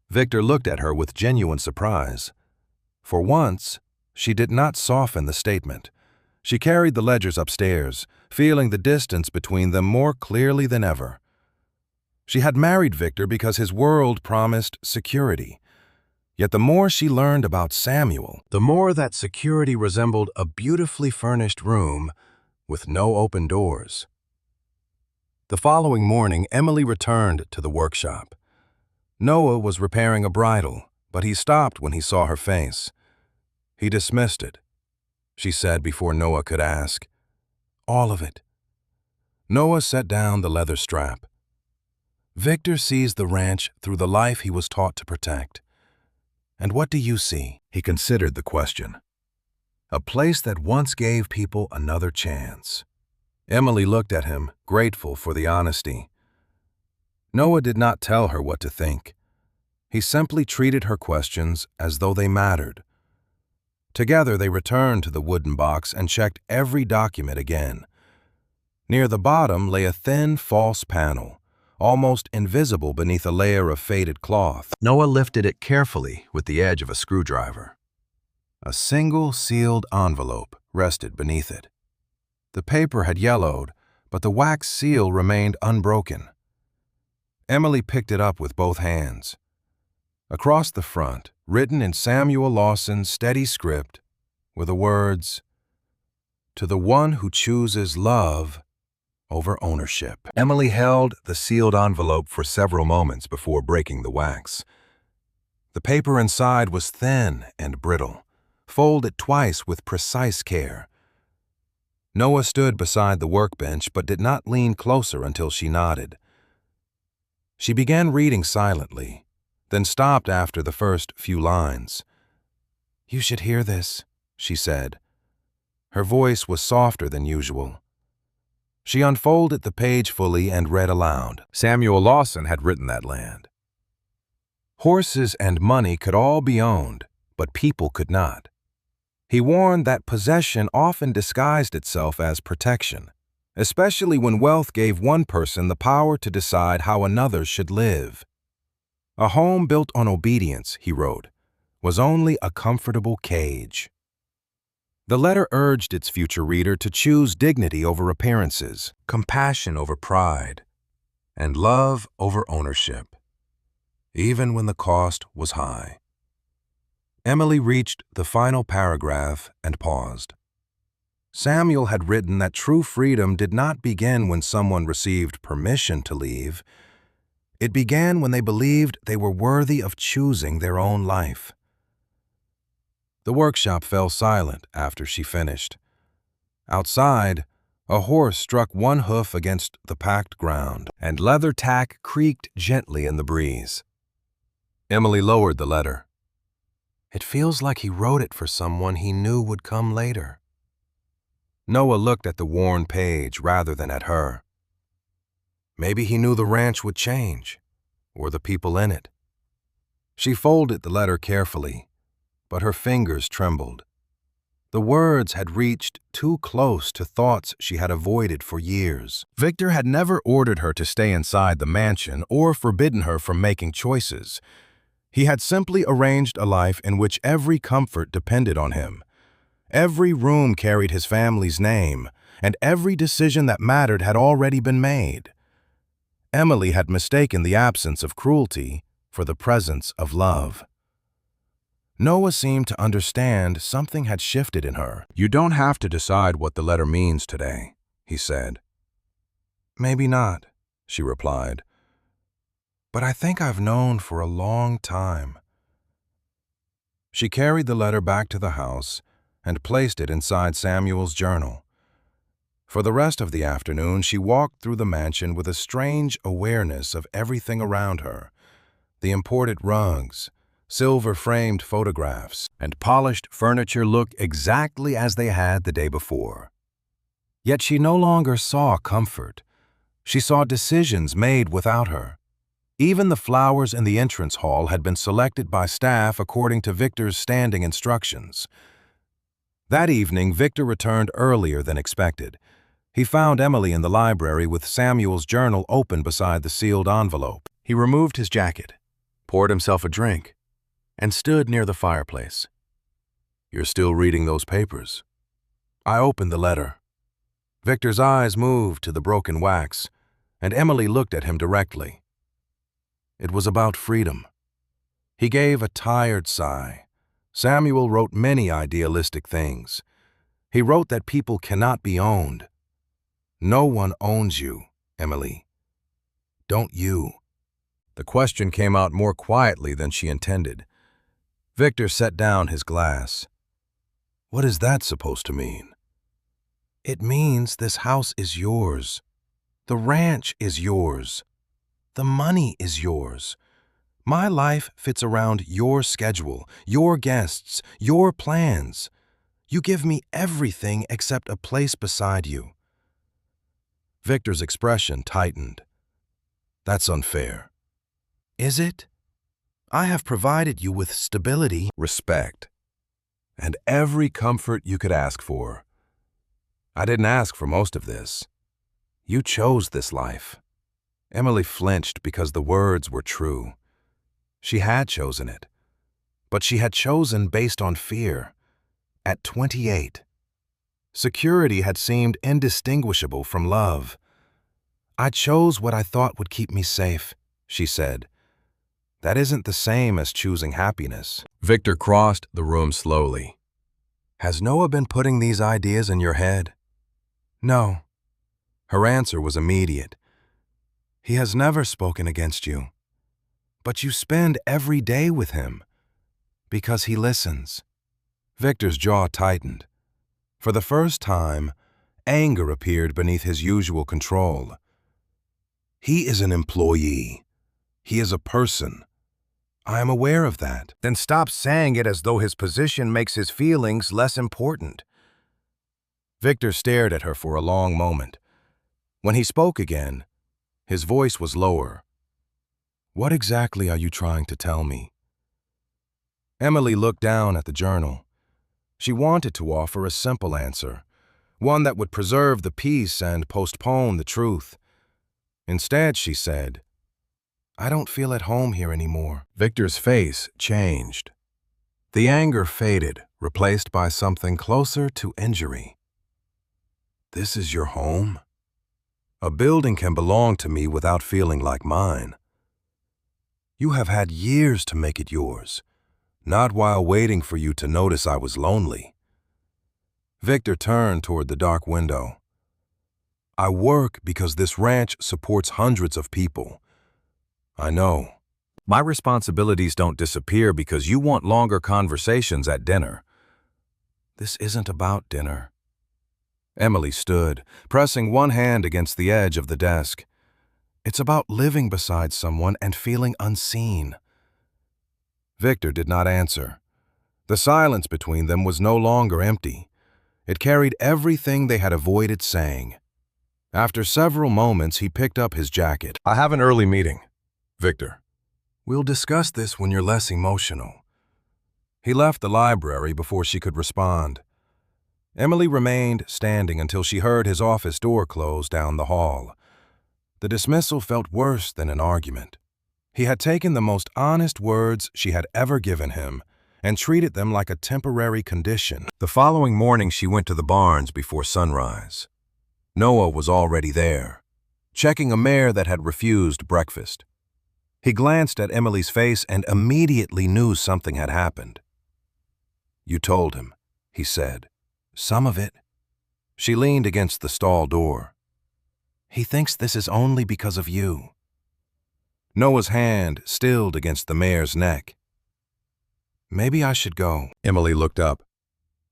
Victor looked at her with genuine surprise. For once, she did not soften the statement. She carried the ledgers upstairs, feeling the distance between them more clearly than ever. She had married Victor because his world promised security. Yet the more she learned about Samuel, the more that security resembled a beautifully furnished room with no open doors. The following morning, Emily returned to the workshop. Noah was repairing a bridle, but he stopped when he saw her face. He dismissed it. She said before Noah could ask, "All of it." Noah set down the leather strap. Victor sees the ranch through the life he was taught to protect. And what do you see? He considered the question. A place that once gave people another chance. Emily looked at him, grateful for the honesty. Noah did not tell her what to think. He simply treated her questions as though they mattered. Together they returned to the wooden box and checked every document again. Near the bottom lay a thin, false panel, almost invisible beneath a layer of faded cloth. Noah lifted it carefully with the edge of a screwdriver. A single sealed envelope rested beneath it. The paper had yellowed, but the wax seal remained unbroken. Emily picked it up with both hands. Across the front, written in Samuel Lawson's steady script, were the words, "To the one who chooses love over ownership." Emily held the sealed envelope for several moments before breaking the wax. The paper inside was thin and brittle, folded twice with precise care. Noah stood beside the workbench but did not lean closer until she nodded. She began reading silently, then stopped after the first few lines. "You should hear this," she said. Her voice was softer than usual. She unfolded the page fully and read aloud. Samuel Lawson had written that land. Horses and money could all be owned, but people could not. He warned that possession often disguised itself as protection, especially when wealth gave one person the power to decide how another should live. A home built on obedience, he wrote, was only a comfortable cage. The letter urged its future reader to choose dignity over appearances, compassion over pride, and love over ownership, even when the cost was high. Emily reached the final paragraph and paused. Samuel had written that true freedom did not begin when someone received permission to leave. It began when they believed they were worthy of choosing their own life. The workshop fell silent after she finished. Outside, a horse struck one hoof against the packed ground, and leather tack creaked gently in the breeze. Emily lowered the letter. It feels like he wrote it for someone he knew would come later. Noah looked at the worn page rather than at her. Maybe he knew the ranch would change, or the people in it. She folded the letter carefully, but her fingers trembled. The words had reached too close to thoughts she had avoided for years. Victor had never ordered her to stay inside the mansion or forbidden her from making choices. He had simply arranged a life in which every comfort depended on him. Every room carried his family's name, and every decision that mattered had already been made. Emily had mistaken the absence of cruelty for the presence of love. Noah seemed to understand something had shifted in her. "You don't have to decide what the letter means today," he said. "Maybe not," she replied. "But I think I've known for a long time." She carried the letter back to the house and placed it inside Samuel's journal. For the rest of the afternoon, she walked through the mansion with a strange awareness of everything around her. The imported rugs, silver-framed photographs, and polished furniture looked exactly as they had the day before. Yet she no longer saw comfort. She saw decisions made without her. Even the flowers in the entrance hall had been selected by staff according to Victor's standing instructions. That evening, Victor returned earlier than expected. He found Emily in the library with Samuel's journal open beside the sealed envelope. He removed his jacket, poured himself a drink, and stood near the fireplace. "You're still reading those papers?" I opened the letter. Victor's eyes moved to the broken wax, and Emily looked at him directly. It was about freedom. He gave a tired sigh. Samuel wrote many idealistic things. He wrote that people cannot be owned. No one owns you, Emily. Don't you? The question came out more quietly than she intended. Victor set down his glass. What is that supposed to mean? It means this house is yours. The ranch is yours. The money is yours. My life fits around your schedule, your guests, your plans. You give me everything except a place beside you. Victor's expression tightened. That's unfair. Is it? I have provided you with stability, respect, and every comfort you could ask for. I didn't ask for most of this. You chose this life. Emily flinched because the words were true. She had chosen it, but she had chosen based on fear. At 28, security had seemed indistinguishable from love. I chose what I thought would keep me safe, she said. That isn't the same as choosing happiness. Victor crossed the room slowly. Has Noah been putting these ideas in your head? No. Her answer was immediate. He has never spoken against you. But you spend every day with him because he listens. Victor's jaw tightened. For the first time, anger appeared beneath his usual control. He is an employee. He is a person. I am aware of that. Then stop saying it as though his position makes his feelings less important. Victor stared at her for a long moment. When he spoke again, his voice was lower. What exactly are you trying to tell me? Emily looked down at the journal. She wanted to offer a simple answer, one that would preserve the peace and postpone the truth. Instead, she said, I don't feel at home here anymore. Victor's face changed. The anger faded, replaced by something closer to injury. This is your home? A building can belong to me without feeling like mine. You have had years to make it yours, not while waiting for you to notice I was lonely. Victor turned toward the dark window. I work because this ranch supports hundreds of people. I know. My responsibilities don't disappear because you want longer conversations at dinner. This isn't about dinner. Emily stood, pressing one hand against the edge of the desk. It's about living beside someone and feeling unseen. Victor did not answer. The silence between them was no longer empty. It carried everything they had avoided saying. After several moments, he picked up his jacket. I have an early meeting, Victor. We'll discuss this when you're less emotional. He left the library before she could respond. Emily remained standing until she heard his office door close down the hall. The dismissal felt worse than an argument. He had taken the most honest words she had ever given him and treated them like a temporary condition. The following morning, she went to the barns before sunrise. Noah was already there, checking a mare that had refused breakfast. He glanced at Emily's face and immediately knew something had happened. You told him, he said. Some of it. She leaned against the stall door. He thinks this is only because of you. Noah's hand stilled against the mare's neck. Maybe I should go. Emily looked up.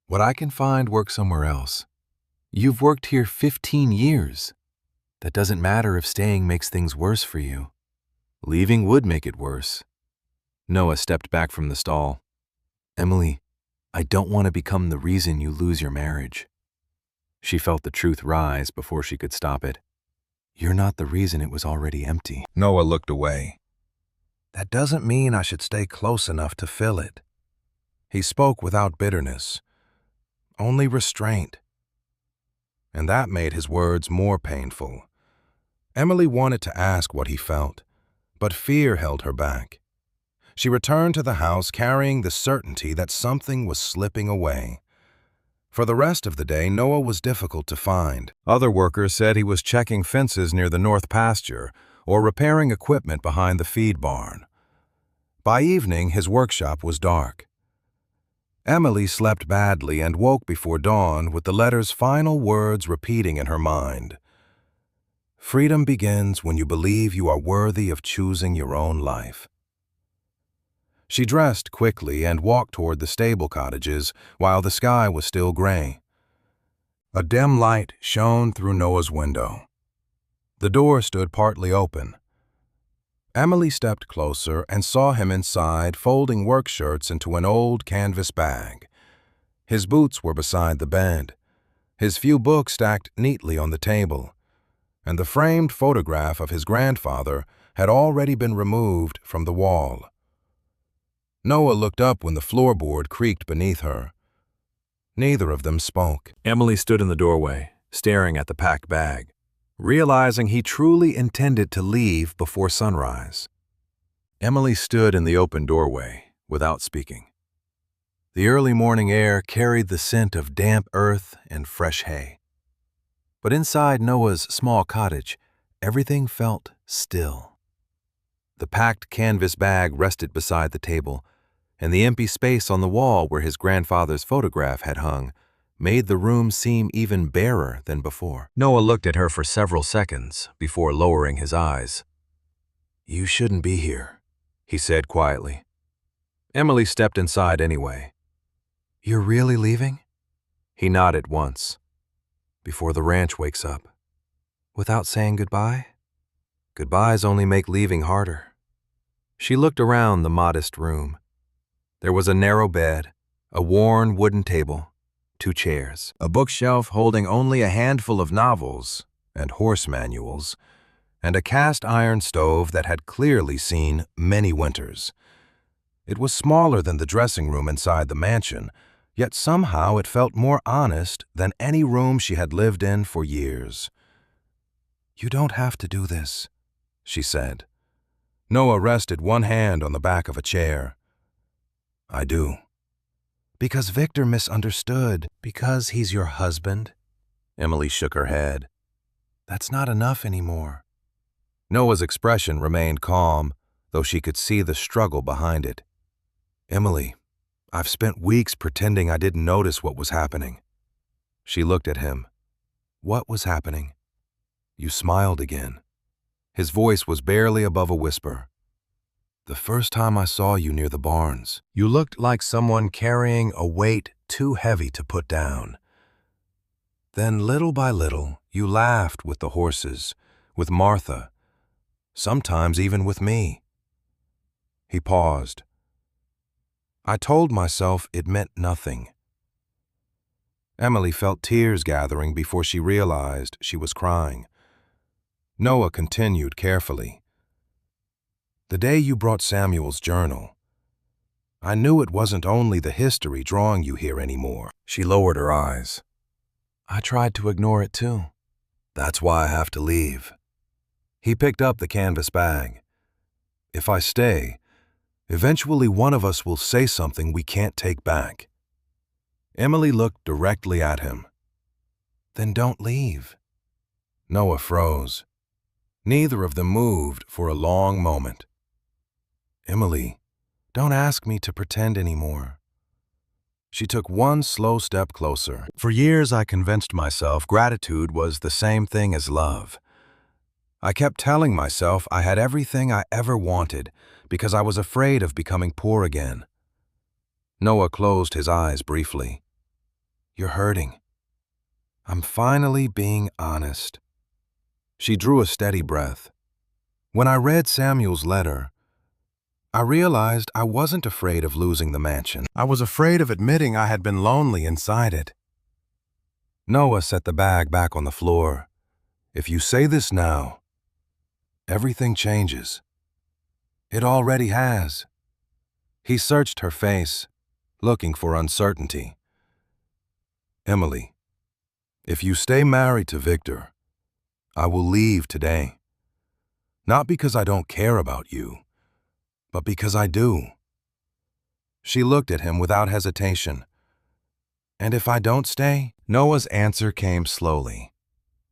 What I can find, work somewhere else. You've worked here 15 years. That doesn't matter if staying makes things worse for you. Leaving would make it worse. Noah stepped back from the stall. Emily, I don't want to become the reason you lose your marriage. She felt the truth rise before she could stop it. You're not the reason it was already empty. Noah looked away. That doesn't mean I should stay close enough to fill it. He spoke without bitterness, only restraint. And that made his words more painful. Emily wanted to ask what he felt, but fear held her back. She returned to the house carrying the certainty that something was slipping away. For the rest of the day, Noah was difficult to find. Other workers said he was checking fences near the north pasture or repairing equipment behind the feed barn. By evening, his workshop was dark. Emily slept badly and woke before dawn with the letter's final words repeating in her mind. Freedom begins when you believe you are worthy of choosing your own life. She dressed quickly and walked toward the stable cottages while the sky was still gray. A dim light shone through Noah's window. The door stood partly open. Emily stepped closer and saw him inside folding work shirts into an old canvas bag. His boots were beside the bed, his few books stacked neatly on the table, and the framed photograph of his grandfather had already been removed from the wall. Noah looked up when the floorboard creaked beneath her. Neither of them spoke. Emily stood in the doorway, staring at the packed bag, realizing he truly intended to leave before sunrise. Emily stood in the open doorway without speaking. The early morning air carried the scent of damp earth and fresh hay. But inside Noah's small cottage, everything felt still. The packed canvas bag rested beside the table, and the empty space on the wall where his grandfather's photograph had hung made the room seem even barer than before. Noah looked at her for several seconds before lowering his eyes. "You shouldn't be here," he said quietly. Emily stepped inside anyway. "You're really leaving?" He nodded once. "Before the ranch wakes up. Without saying goodbye? Goodbyes only make leaving harder." She looked around the modest room. There was a narrow bed, a worn wooden table, 2 chairs, a bookshelf holding only a handful of novels and horse manuals, and a cast-iron stove that had clearly seen many winters. It was smaller than the dressing room inside the mansion, yet somehow it felt more honest than any room she had lived in for years. "You don't have to do this," she said. Noah rested one hand on the back of a chair. "I do." "Because Victor misunderstood. Because he's your husband?" Emily shook her head. "That's not enough anymore." Noah's expression remained calm, though she could see the struggle behind it. "Emily, I've spent weeks pretending I didn't notice what was happening." She looked at him. "What was happening?" You smiled again. His voice was barely above a whisper. "The first time I saw you near the barns, you looked like someone carrying a weight too heavy to put down. Then little by little, you laughed with the horses, with Martha, sometimes even with me." He paused. "I told myself it meant nothing." Emily felt tears gathering before she realized she was crying. Noah continued carefully. "The day you brought Samuel's journal, I knew it wasn't only the history drawing you here anymore." She lowered her eyes. "I tried to ignore it too. That's why I have to leave." He picked up the canvas bag. "If I stay, eventually one of us will say something we can't take back." Emily looked directly at him. "Then don't leave." Noah froze. Neither of them moved for a long moment. "Emily, don't ask me to pretend anymore." She took one slow step closer. "For years I convinced myself gratitude was the same thing as love. I kept telling myself I had everything I ever wanted because I was afraid of becoming poor again." Noah closed his eyes briefly. "You're hurting." "I'm finally being honest." She drew a steady breath. "When I read Samuel's letter, I realized I wasn't afraid of losing the mansion. I was afraid of admitting I had been lonely inside it." Noah set the bag back on the floor. If you say this now, everything changes. It already has. He searched her face, looking for uncertainty. Emily, if you stay married to Victor, I will leave today. Not because I don't care about you, but because I do. She looked at him without hesitation. And if I don't stay? Noah's answer came slowly,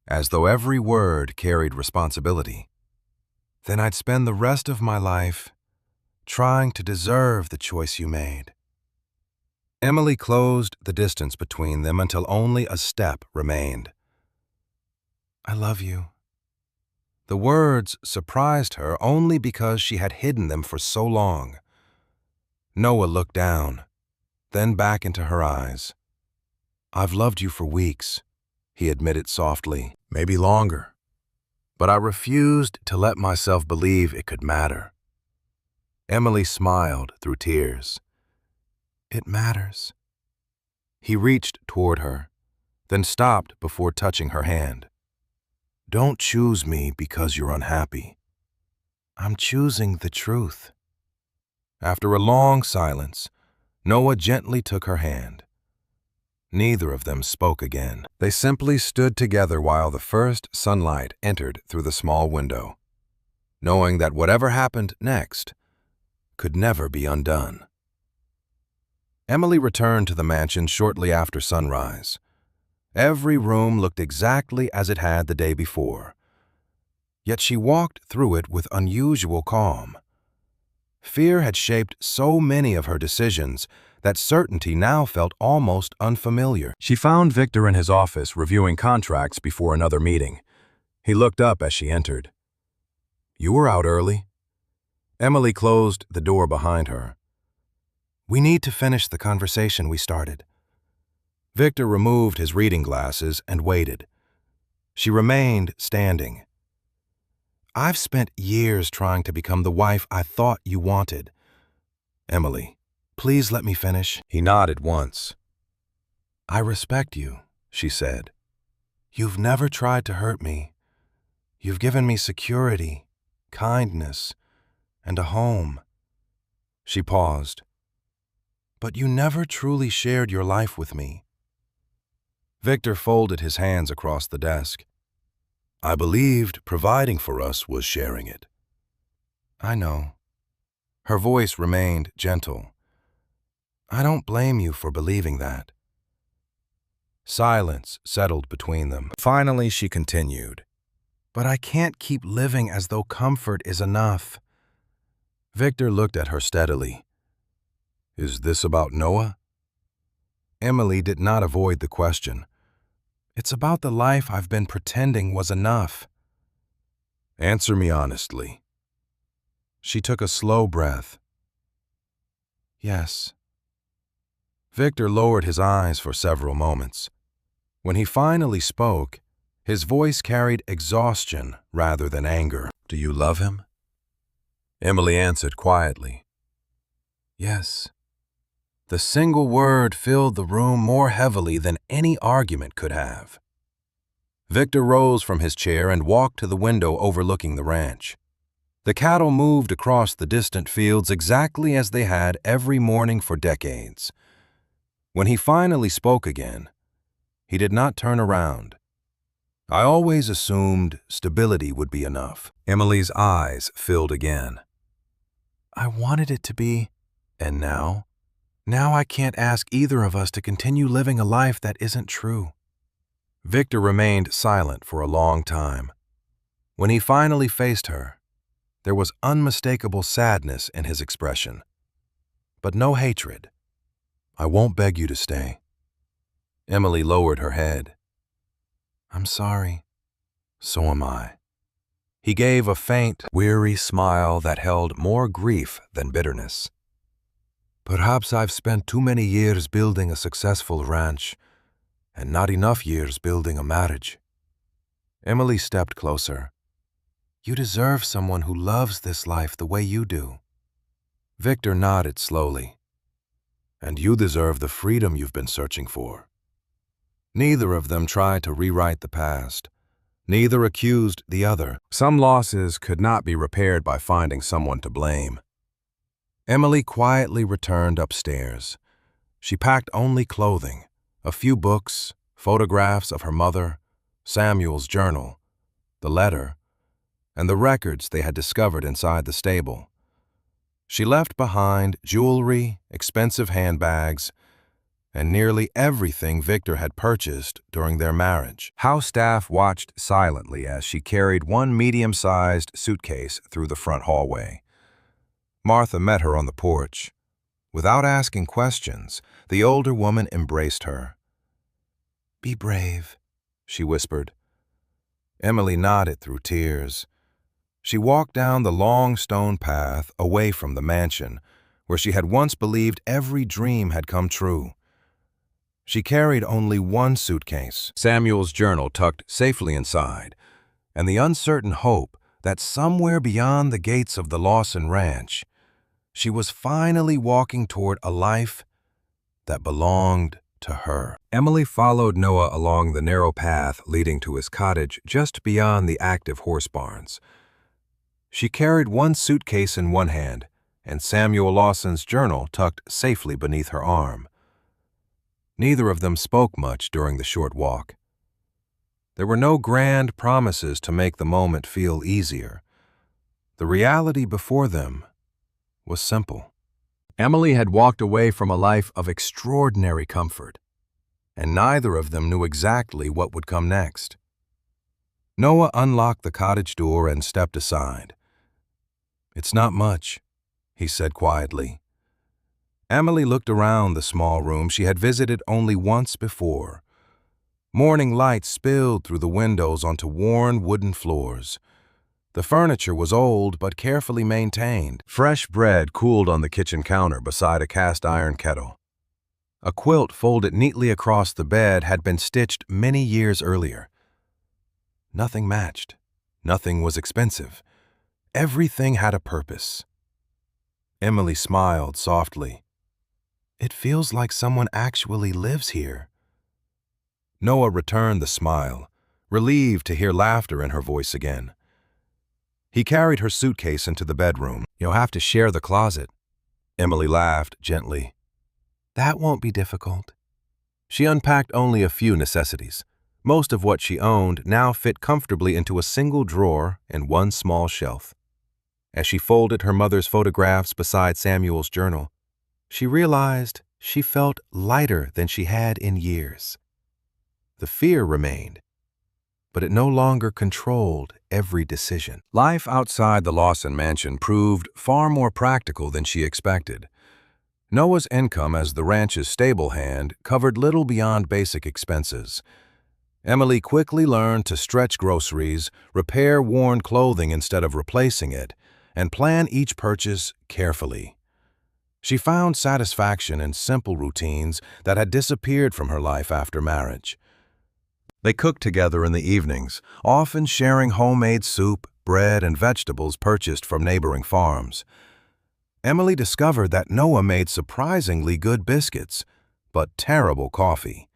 as though every word carried responsibility. Then I'd spend the rest of my life trying to deserve the choice you made. Emily closed the distance between them until only a step remained. I love you. The words surprised her only because she had hidden them for so long. Noah looked down, then back into her eyes. I've loved you for weeks, he admitted softly, maybe longer. But I refused to let myself believe it could matter. Emily smiled through tears. It matters. He reached toward her, then stopped before touching her hand. Don't choose me because you're unhappy. I'm choosing the truth. After a long silence, Noah gently took her hand. Neither of them spoke again. They simply stood together while the first sunlight entered through the small window, knowing that whatever happened next could never be undone. Emily returned to the mansion shortly after sunrise. Every room looked exactly as it had the day before, yet she walked through it with unusual calm. Fear had shaped so many of her decisions that certainty now felt almost unfamiliar. She found Victor in his office reviewing contracts before another meeting. He looked up as she entered. You were out early. Emily closed the door behind her. We need to finish the conversation we started. Victor removed his reading glasses and waited. She remained standing. I've spent years trying to become the wife I thought you wanted. Emily, please let me finish. He nodded once. I respect you, she said. You've never tried to hurt me. You've given me security, kindness, and a home. She paused. But you never truly shared your life with me. Victor folded his hands across the desk. I believed providing for us was sharing it. I know. Her voice remained gentle. I don't blame you for believing that. Silence settled between them. Finally, she continued. But I can't keep living as though comfort is enough. Victor looked at her steadily. Is this about Noah? Emily did not avoid the question. It's about the life I've been pretending was enough. Answer me honestly. She took a slow breath. Yes. Victor lowered his eyes for several moments. When he finally spoke, his voice carried exhaustion rather than anger. Do you love him? Emily answered quietly. Yes. The single word filled the room more heavily than any argument could have. Victor rose from his chair and walked to the window overlooking the ranch. The cattle moved across the distant fields exactly as they had every morning for decades. When he finally spoke again, he did not turn around. I always assumed stability would be enough. Emily's eyes filled again. I wanted it to be, and now? Now I can't ask either of us to continue living a life that isn't true. Victor remained silent for a long time. When he finally faced her, there was unmistakable sadness in his expression, but no hatred. I won't beg you to stay. Emily lowered her head. I'm sorry. So am I. He gave a faint, weary smile that held more grief than bitterness. Perhaps I've spent too many years building a successful ranch, and not enough years building a marriage. Emily stepped closer. You deserve someone who loves this life the way you do. Victor nodded slowly. And you deserve the freedom you've been searching for. Neither of them tried to rewrite the past. Neither accused the other. Some losses could not be repaired by finding someone to blame. Emily quietly returned upstairs. She packed only clothing, a few books, photographs of her mother, Samuel's journal, the letter, and the records they had discovered inside the stable. She left behind jewelry, expensive handbags, and nearly everything Victor had purchased during their marriage. House staff watched silently as she carried one medium-sized suitcase through the front hallway. Martha met her on the porch. Without asking questions, the older woman embraced her. "Be brave," she whispered. Emily nodded through tears. She walked down the long stone path away from the mansion, where she had once believed every dream had come true. She carried only one suitcase, Samuel's journal tucked safely inside, and the uncertain hope that somewhere beyond the gates of the Lawson Ranch, she was finally walking toward a life that belonged to her. Emily followed Noah along the narrow path leading to his cottage just beyond the active horse barns. She carried one suitcase in one hand and Samuel Lawson's journal tucked safely beneath her arm. Neither of them spoke much during the short walk. There were no grand promises to make the moment feel easier. The reality before them was simple. Emily had walked away from a life of extraordinary comfort, and neither of them knew exactly what would come next. Noah unlocked the cottage door and stepped aside. "It's not much," he said quietly. Emily looked around the small room she had visited only once before. Morning light spilled through the windows onto worn wooden floors. The furniture was old but carefully maintained. Fresh bread cooled on the kitchen counter beside a cast-iron kettle. A quilt folded neatly across the bed had been stitched many years earlier. Nothing matched. Nothing was expensive. Everything had a purpose. Emily smiled softly. "It feels like someone actually lives here." Noah returned the smile, relieved to hear laughter in her voice again. He carried her suitcase into the bedroom. "You'll have to share the closet." Emily laughed gently. "That won't be difficult." She unpacked only a few necessities. Most of what she owned now fit comfortably into a single drawer and one small shelf. As she folded her mother's photographs beside Samuel's journal, she realized she felt lighter than she had in years. The fear remained, but it no longer controlled every decision. Life outside the Lawson mansion proved far more practical than she expected. Noah's income as the ranch's stable hand covered little beyond basic expenses. Emily quickly learned to stretch groceries, repair worn clothing instead of replacing it, and plan each purchase carefully. She found satisfaction in simple routines that had disappeared from her life after marriage. They cooked together in the evenings, often sharing homemade soup, bread, and vegetables purchased from neighboring farms. Emily discovered that Noah made surprisingly good biscuits, but terrible coffee.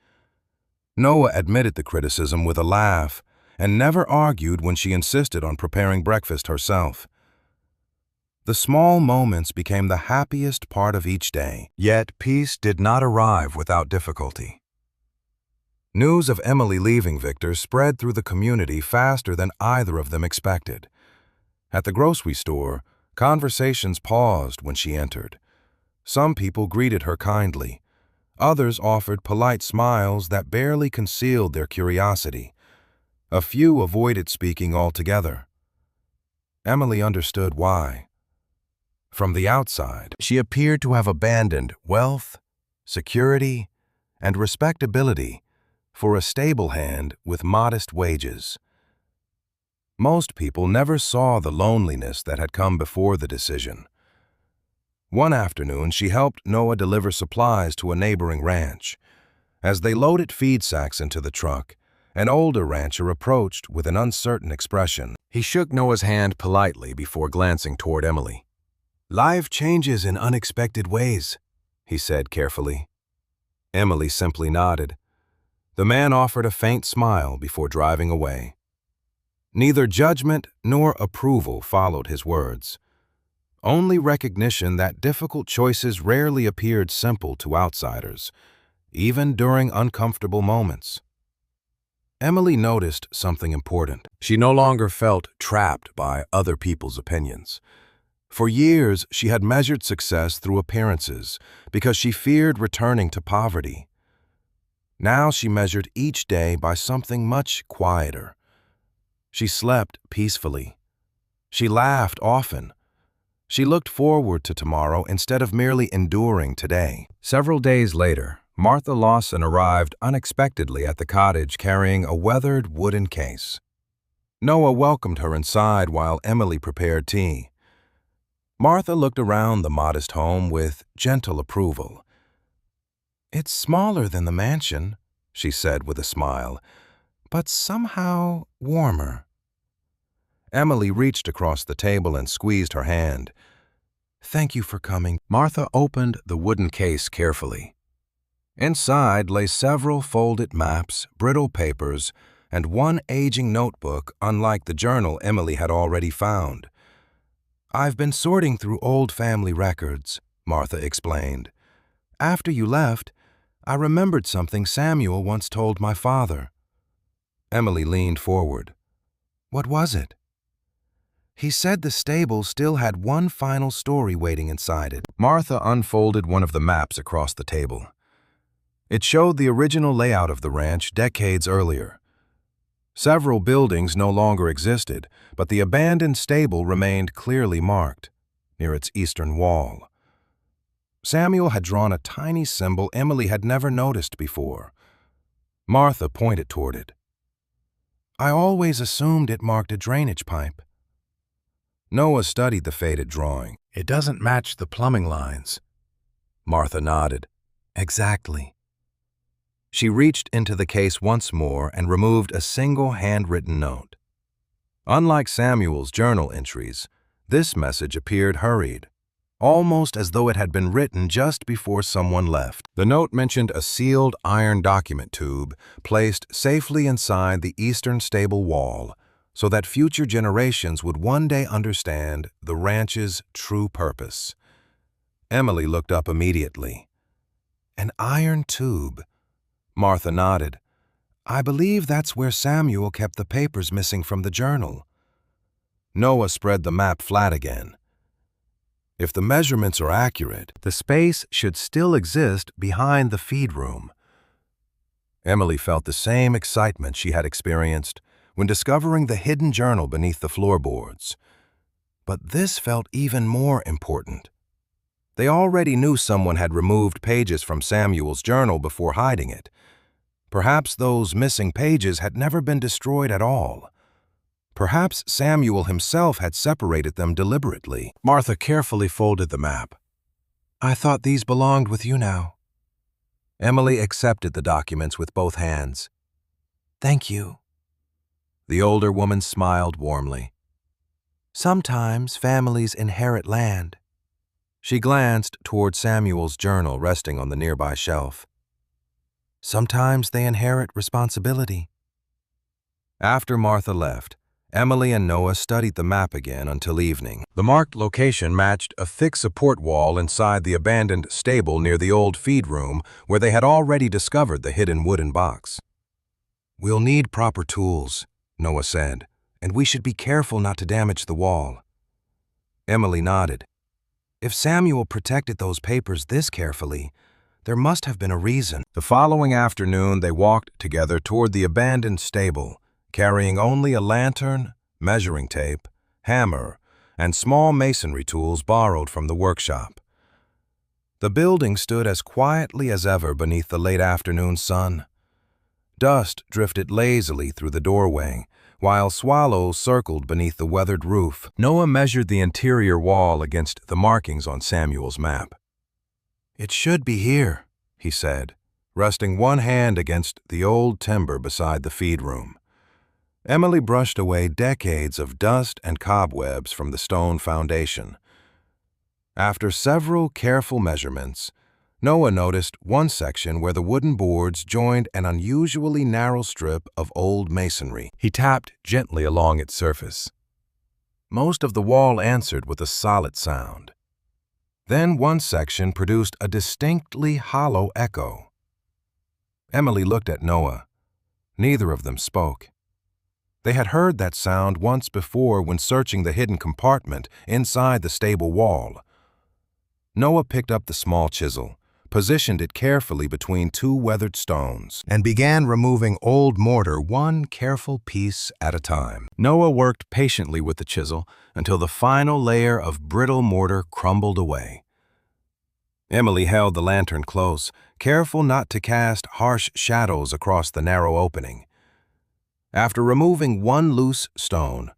Noah admitted the criticism with a laugh and never argued when she insisted on preparing breakfast herself. The small moments became the happiest part of each day. Yet peace did not arrive without difficulty. News of Emily leaving Victor spread through the community faster than either of them expected. At the grocery store, conversations paused when she entered. Some people greeted her kindly. Others offered polite smiles that barely concealed their curiosity. A few avoided speaking altogether. Emily understood why. From the outside, she appeared to have abandoned wealth, security, and respectability for a stable hand with modest wages. Most people never saw the loneliness that had come before the decision. One afternoon, she helped Noah deliver supplies to a neighboring ranch. As they loaded feed sacks into the truck, an older rancher approached with an uncertain expression. He shook Noah's hand politely before glancing toward Emily. "Life changes in unexpected ways," he said carefully. Emily simply nodded. The man offered a faint smile before driving away. Neither judgment nor approval followed his words. Only recognition that difficult choices rarely appeared simple to outsiders, even during uncomfortable moments. Emily noticed something important. She no longer felt trapped by other people's opinions. For years, she had measured success through appearances because she feared returning to poverty. Now she measured each day by something much quieter. She slept peacefully. She laughed often. She looked forward to tomorrow instead of merely enduring today. Several days later, Martha Lawson arrived unexpectedly at the cottage carrying a weathered wooden case. Noah welcomed her inside while Emily prepared tea. Martha looked around the modest home with gentle approval. "It's smaller than the mansion," she said with a smile, "but somehow warmer." Emily reached across the table and squeezed her hand. "Thank you for coming." Martha opened the wooden case carefully. Inside lay several folded maps, brittle papers, and one aging notebook unlike the journal Emily had already found. "I've been sorting through old family records," Martha explained. "After you left, I remembered something Samuel once told my father." Emily leaned forward. "What was it?" "He said the stable still had one final story waiting inside it." Martha unfolded one of the maps across the table. It showed the original layout of the ranch decades earlier. Several buildings no longer existed, but the abandoned stable remained clearly marked, near its eastern wall. Samuel had drawn a tiny symbol Emily had never noticed before. Martha pointed toward it. "I always assumed it marked a drainage pipe." Noah studied the faded drawing. "It doesn't match the plumbing lines." Martha nodded. "Exactly." She reached into the case once more and removed a single handwritten note. Unlike Samuel's journal entries, this message appeared hurried, almost as though it had been written just before someone left. The note mentioned a sealed iron document tube placed safely inside the eastern stable wall so that future generations would one day understand the ranch's true purpose. Emily looked up immediately. "An iron tube." Martha nodded. "I believe that's where Samuel kept the papers missing from the journal." Noah spread the map flat again. "If the measurements are accurate, the space should still exist behind the feed room." Emily felt the same excitement she had experienced when discovering the hidden journal beneath the floorboards. But this felt even more important. They already knew someone had removed pages from Samuel's journal before hiding it. Perhaps those missing pages had never been destroyed at all. Perhaps Samuel himself had separated them deliberately. Martha carefully folded the map. "I thought these belonged with you now." Emily accepted the documents with both hands. "Thank you." The older woman smiled warmly. "Sometimes families inherit land." She glanced toward Samuel's journal resting on the nearby shelf. "Sometimes they inherit responsibility." After Martha left, Emily and Noah studied the map again until evening. The marked location matched a thick support wall inside the abandoned stable near the old feed room where they had already discovered the hidden wooden box. "We'll need proper tools," Noah said, "and we should be careful not to damage the wall." Emily nodded. If Samuel protected those papers this carefully, there must have been a reason. The following afternoon, they walked together toward the abandoned stable, carrying only a lantern, measuring tape, hammer, and small masonry tools borrowed from the workshop. The building stood as quietly as ever beneath the late afternoon sun. Dust drifted lazily through the doorway, while swallows circled beneath the weathered roof. Noah measured the interior wall against the markings on Samuel's map. "It should be here," he said, resting one hand against the old timber beside the feed room. Emily brushed away decades of dust and cobwebs from the stone foundation. After several careful measurements, Noah noticed one section where the wooden boards joined an unusually narrow strip of old masonry. He tapped gently along its surface. Most of the wall answered with a solid sound. Then one section produced a distinctly hollow echo. Emily looked at Noah. Neither of them spoke. They had heard that sound once before when searching the hidden compartment inside the stable wall. Noah picked up the small chisel, positioned it carefully between two weathered stones, and began removing old mortar one careful piece at a time. Noah worked patiently with the chisel until the final layer of brittle mortar crumbled away. Emily held the lantern close, careful not to cast harsh shadows across the narrow opening. After removing one loose stone,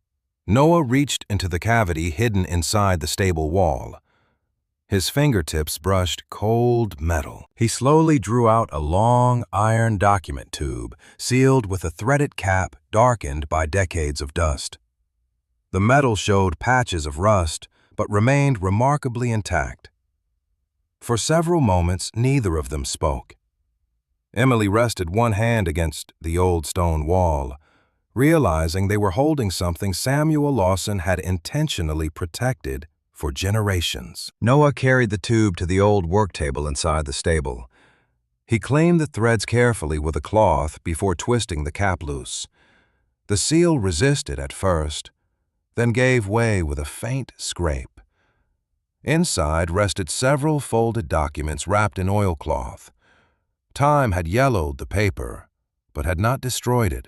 Noah reached into the cavity hidden inside the stable wall. His fingertips brushed cold metal. He slowly drew out a long iron document tube, sealed with a threaded cap darkened by decades of dust. The metal showed patches of rust, but remained remarkably intact. For several moments, neither of them spoke. Emily rested one hand against the old stone wall, realizing they were holding something Samuel Lawson had intentionally protected for generations. Noah carried the tube to the old work table inside the stable. He cleaned the threads carefully with a cloth before twisting the cap loose. The seal resisted at first, then gave way with a faint scrape. Inside rested several folded documents wrapped in oilcloth. Time had yellowed the paper, but had not destroyed it.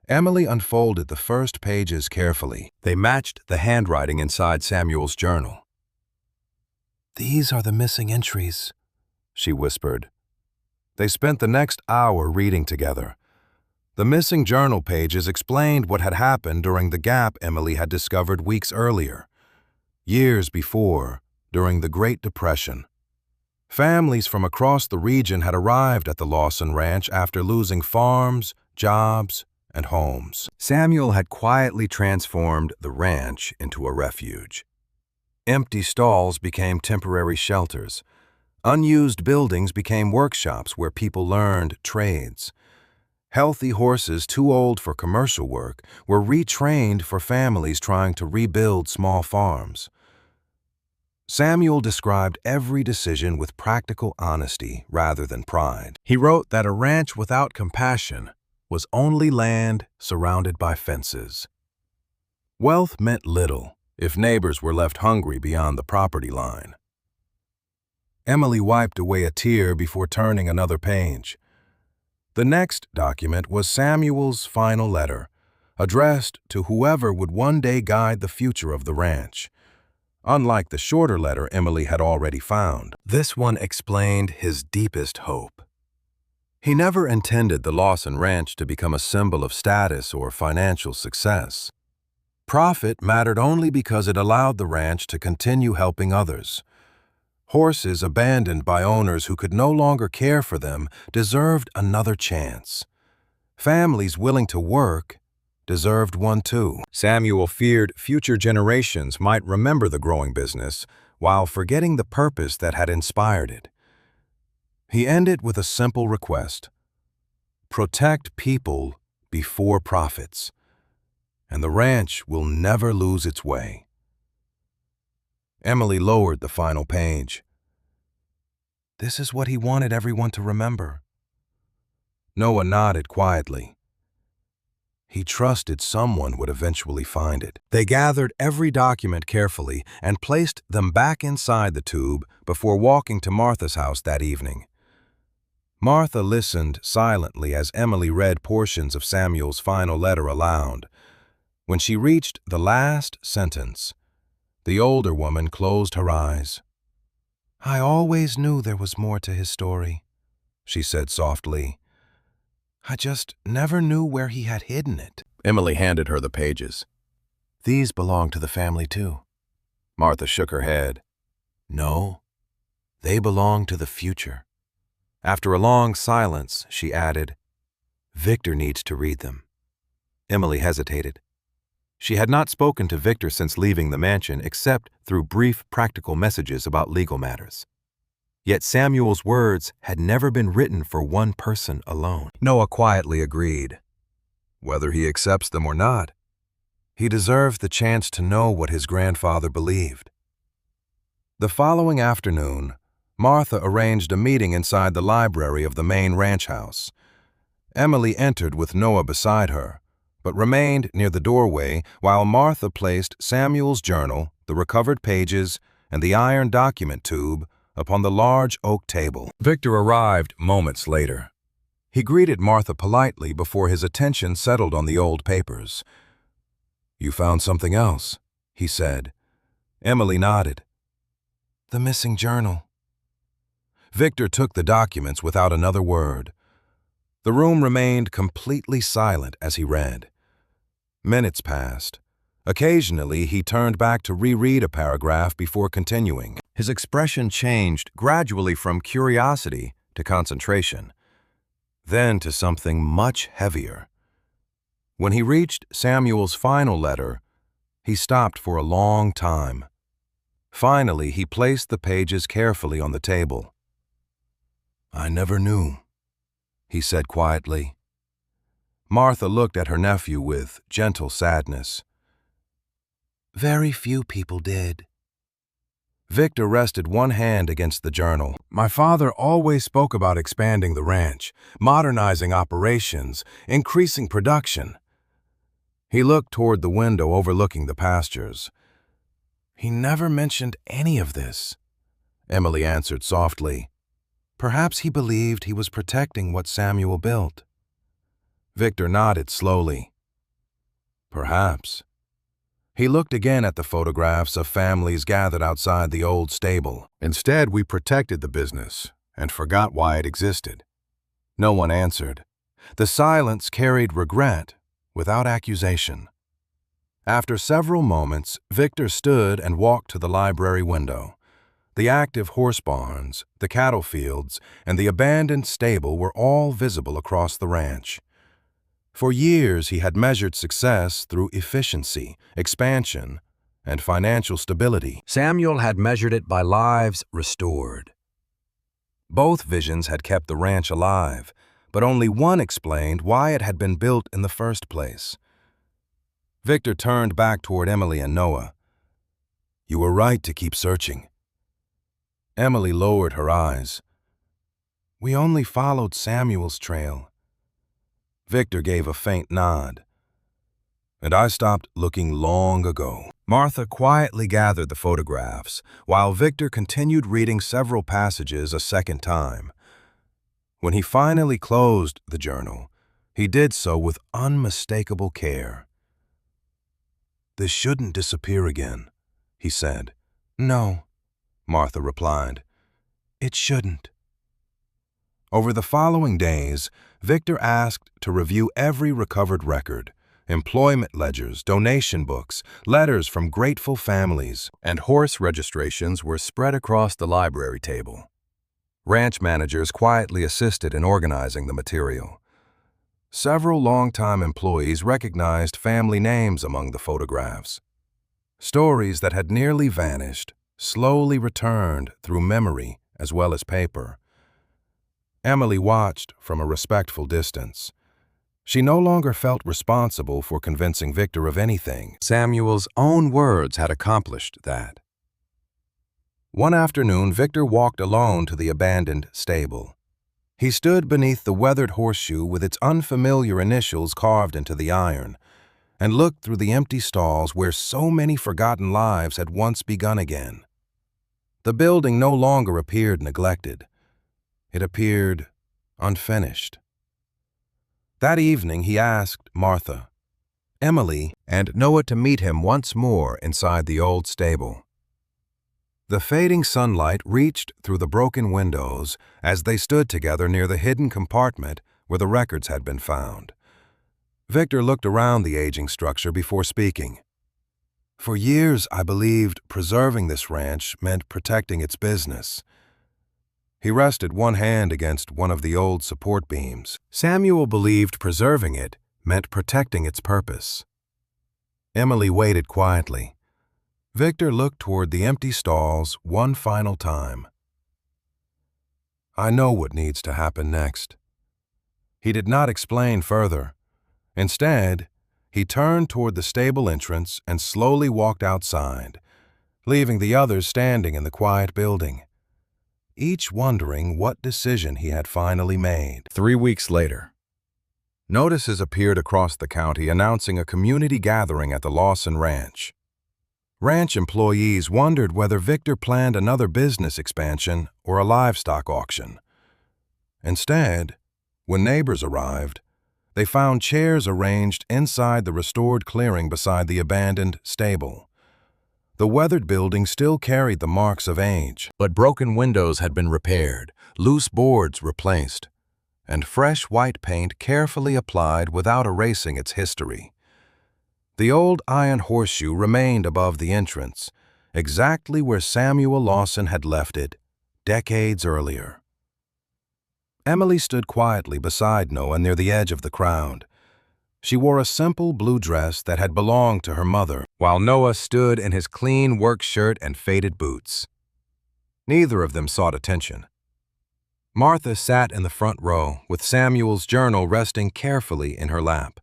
Emily unfolded the first pages carefully. They matched the handwriting inside Samuel's journal. "These are the missing entries," she whispered. They spent the next hour reading together. The missing journal pages explained what had happened during the gap Emily had discovered weeks earlier. Years before, during the Great Depression, families from across the region had arrived at the Lawson Ranch after losing farms, jobs, and homes. Samuel had quietly transformed the ranch into a refuge. Empty stalls became temporary shelters. Unused buildings became workshops where people learned trades. Healthy horses too old for commercial work were retrained for families trying to rebuild small farms. Samuel described every decision with practical honesty rather than pride. He wrote that a ranch without compassion was only land surrounded by fences. Wealth meant little if neighbors were left hungry beyond the property line. Emily wiped away a tear before turning another page. The next document was Samuel's final letter, addressed to whoever would one day guide the future of the ranch. Unlike the shorter letter Emily had already found, this one explained his deepest hope. He never intended the Lawson Ranch to become a symbol of status or financial success. Profit mattered only because it allowed the ranch to continue helping others. Horses abandoned by owners who could no longer care for them deserved another chance. Families willing to work deserved one too. Samuel feared future generations might remember the growing business while forgetting the purpose that had inspired it. He ended with a simple request: protect people before profits, and the ranch will never lose its way. Emily lowered the final page. This is what he wanted everyone to remember. Noah nodded quietly. He trusted someone would eventually find it. They gathered every document carefully and placed them back inside the tube before walking to Martha's house that evening. Martha listened silently as Emily read portions of Samuel's final letter aloud. When she reached the last sentence, the older woman closed her eyes. "I always knew there was more to his story," she said softly. "I just never knew where he had hidden it." Emily handed her the pages. "These belong to the family too." Martha shook her head. "No, they belong to the future." After a long silence, she added, "Victor needs to read them." Emily hesitated. She had not spoken to Victor since leaving the mansion except through brief practical messages about legal matters. Yet Samuel's words had never been written for one person alone. Noah quietly agreed. Whether he accepts them or not, he deserves the chance to know what his grandfather believed. The following afternoon, Martha arranged a meeting inside the library of the main ranch house. Emily entered with Noah beside her, but remained near the doorway while Martha placed Samuel's journal, the recovered pages, and the iron document tube upon the large oak table. Victor arrived moments later. He greeted Martha politely before his attention settled on the old papers. "You found something else," he said. Emily nodded. "The missing journal." Victor took the documents without another word. The room remained completely silent as he read. Minutes passed. Occasionally, he turned back to reread a paragraph before continuing. His expression changed gradually from curiosity to concentration, then to something much heavier. When he reached Samuel's final letter, he stopped for a long time. Finally, he placed the pages carefully on the table. "I never knew," he said quietly. Martha looked at her nephew with gentle sadness. "Very few people did." Victor rested one hand against the journal. "My father always spoke about expanding the ranch, modernizing operations, increasing production." He looked toward the window overlooking the pastures. "He never mentioned any of this," Emily answered softly. "Perhaps he believed he was protecting what Samuel built." Victor nodded slowly. "Perhaps." He looked again at the photographs of families gathered outside the old stable. "Instead, we protected the business and forgot why it existed." No one answered. The silence carried regret without accusation. After several moments, Victor stood and walked to the library window. The active horse barns, the cattle fields, and the abandoned stable were all visible across the ranch. For years, he had measured success through efficiency, expansion, and financial stability. Samuel had measured it by lives restored. Both visions had kept the ranch alive, but only one explained why it had been built in the first place. Victor turned back toward Emily and Noah. "You were right to keep searching." Emily lowered her eyes. "We only followed Samuel's trail." Victor gave a faint nod. "And I stopped looking long ago." Martha quietly gathered the photographs, while Victor continued reading several passages a second time. When he finally closed the journal, he did so with unmistakable care. "This shouldn't disappear again," he said. "No," Martha replied. "It shouldn't." Over the following days, Victor asked to review every recovered record, employment ledgers, donation books, letters from grateful families, and horse registrations were spread across the library table. Ranch managers quietly assisted in organizing the material. Several longtime employees recognized family names among the photographs. Stories that had nearly vanished slowly returned through memory as well as paper. Emily watched from a respectful distance. She no longer felt responsible for convincing Victor of anything. Samuel's own words had accomplished that. One afternoon, Victor walked alone to the abandoned stable. He stood beneath the weathered horseshoe with its unfamiliar initials carved into the iron, and looked through the empty stalls where so many forgotten lives had once begun again. The building no longer appeared neglected. It appeared unfinished. That evening, he asked Martha, Emily, and Noah to meet him once more inside the old stable. The fading sunlight reached through the broken windows as they stood together near the hidden compartment where the records had been found. Victor looked around the aging structure before speaking. "For years, I believed preserving this ranch meant protecting its business." He rested one hand against one of the old support beams. Samuel believed preserving it meant protecting its purpose. Emily waited quietly. Victor looked toward the empty stalls one final time. I know what needs to happen next." He did not explain further. Instead, he turned toward the stable entrance and slowly walked outside, leaving the others standing in the quiet building, each wondering what decision he had finally made. 3 weeks later, notices appeared across the county announcing a community gathering at the Lawson Ranch. Ranch employees wondered whether Victor planned another business expansion or a livestock auction. Instead, when neighbors arrived, they found chairs arranged inside the restored clearing beside the abandoned stable. The weathered building still carried the marks of age, but broken windows had been repaired, loose boards replaced, and fresh white paint carefully applied without erasing its history. The old iron horseshoe remained above the entrance, exactly where Samuel Lawson had left it decades earlier. Emily stood quietly beside Noah near the edge of the crowd. She wore a simple blue dress that had belonged to her mother, while Noah stood in his clean work shirt and faded boots. Neither of them sought attention. Martha sat in the front row, with Samuel's journal resting carefully in her lap.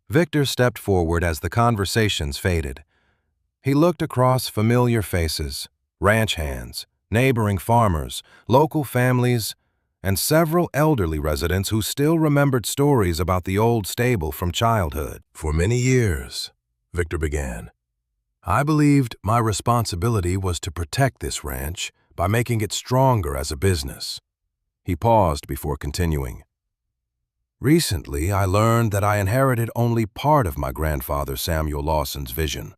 Victor stepped forward as the conversations faded. He looked across familiar faces, ranch hands, neighboring farmers, local families, and several elderly residents who still remembered stories about the old stable from childhood. "For many years," Victor began, "I believed my responsibility was to protect this ranch by making it stronger as a business." He paused before continuing. "Recently, I learned that I inherited only part of my grandfather Samuel Lawson's vision."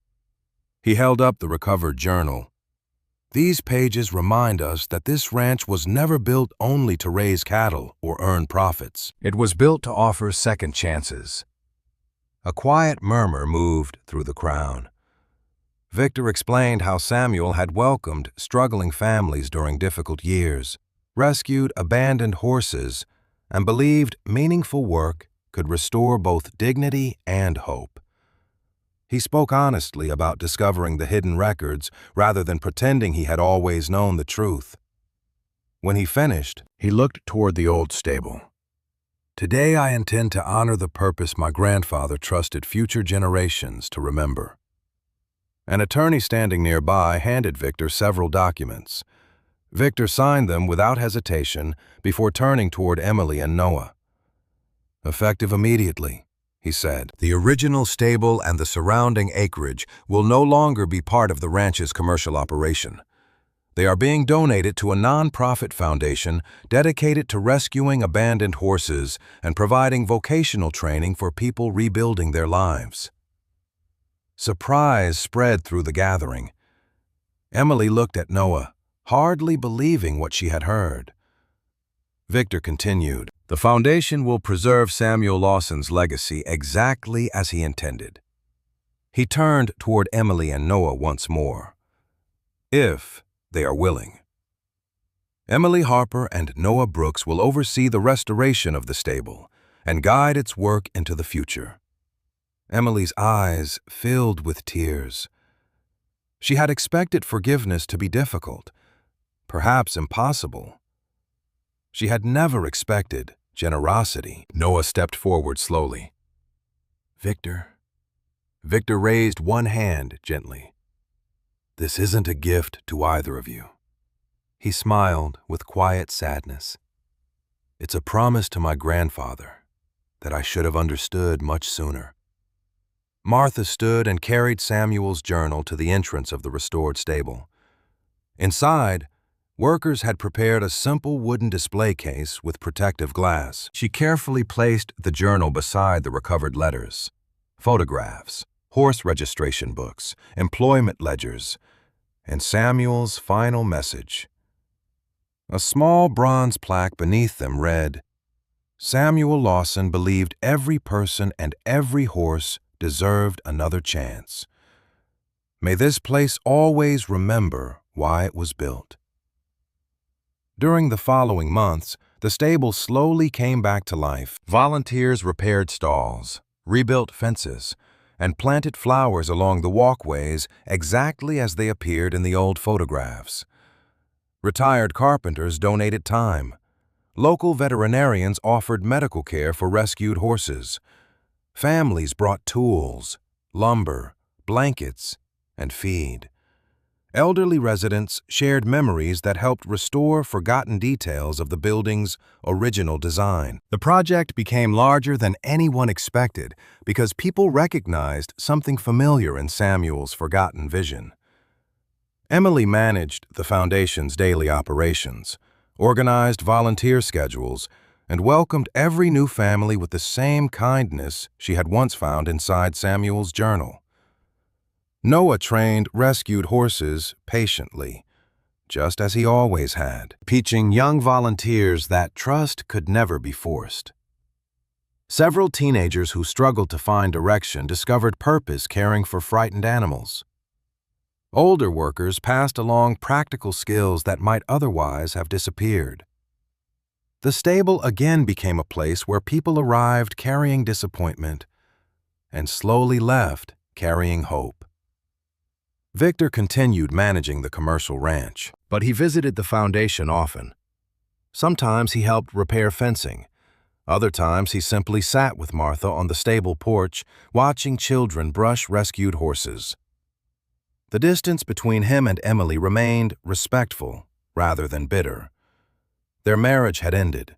He held up the recovered journal. "These pages remind us that this ranch was never built only to raise cattle or earn profits. It was built to offer second chances." A quiet murmur moved through the crowd. Victor explained how Samuel had welcomed struggling families during difficult years, rescued abandoned horses, and believed meaningful work could restore both dignity and hope. He spoke honestly about discovering the hidden records rather than pretending he had always known the truth. When he finished, he looked toward the old stable. "Today I intend to honor the purpose my grandfather trusted future generations to remember." An attorney standing nearby handed Victor several documents. Victor signed them without hesitation before turning toward Emily and Noah. "Effective immediately," he said, "the original stable and the surrounding acreage will no longer be part of the ranch's commercial operation. They are being donated to a non-profit foundation dedicated to rescuing abandoned horses and providing vocational training for people rebuilding their lives." Surprise spread through the gathering. Emily looked at Noah, hardly believing what she had heard. Victor continued, "The foundation will preserve Samuel Lawson's legacy exactly as he intended." He turned toward Emily and Noah once more. "If they are willing. Emily Harper and Noah Brooks will oversee the restoration of the stable and guide its work into the future." Emily's eyes filled with tears. She had expected forgiveness to be difficult, perhaps impossible. She had never expected generosity. Noah stepped forward slowly. "Victor." Victor raised one hand gently. "This isn't a gift to either of you." He smiled with quiet sadness. "It's a promise to my grandfather that I should have understood much sooner." Martha stood and carried Samuel's journal to the entrance of the restored stable. Inside, workers had prepared a simple wooden display case with protective glass. She carefully placed the journal beside the recovered letters, photographs, horse registration books, employment ledgers, and Samuel's final message. A small bronze plaque beneath them read, "Samuel Lawson believed every person and every horse deserved another chance. May this place always remember why it was built." During the following months, the stable slowly came back to life. Volunteers repaired stalls, rebuilt fences, and planted flowers along the walkways exactly as they appeared in the old photographs. Retired carpenters donated time. Local veterinarians offered medical care for rescued horses. Families brought tools, lumber, blankets, and feed. Elderly residents shared memories that helped restore forgotten details of the building's original design. The project became larger than anyone expected because people recognized something familiar in Samuel's forgotten vision. Emily managed the foundation's daily operations, organized volunteer schedules, and welcomed every new family with the same kindness she had once found inside Samuel's journal. Noah trained rescued horses patiently, just as he always had, teaching young volunteers that trust could never be forced. Several teenagers who struggled to find direction discovered purpose caring for frightened animals. Older workers passed along practical skills that might otherwise have disappeared. The stable again became a place where people arrived carrying disappointment and slowly left carrying hope. Victor continued managing the commercial ranch, but he visited the foundation often. Sometimes he helped repair fencing. Other times he simply sat with Martha on the stable porch, watching children brush rescued horses. The distance between him and Emily remained respectful rather than bitter. Their marriage had ended,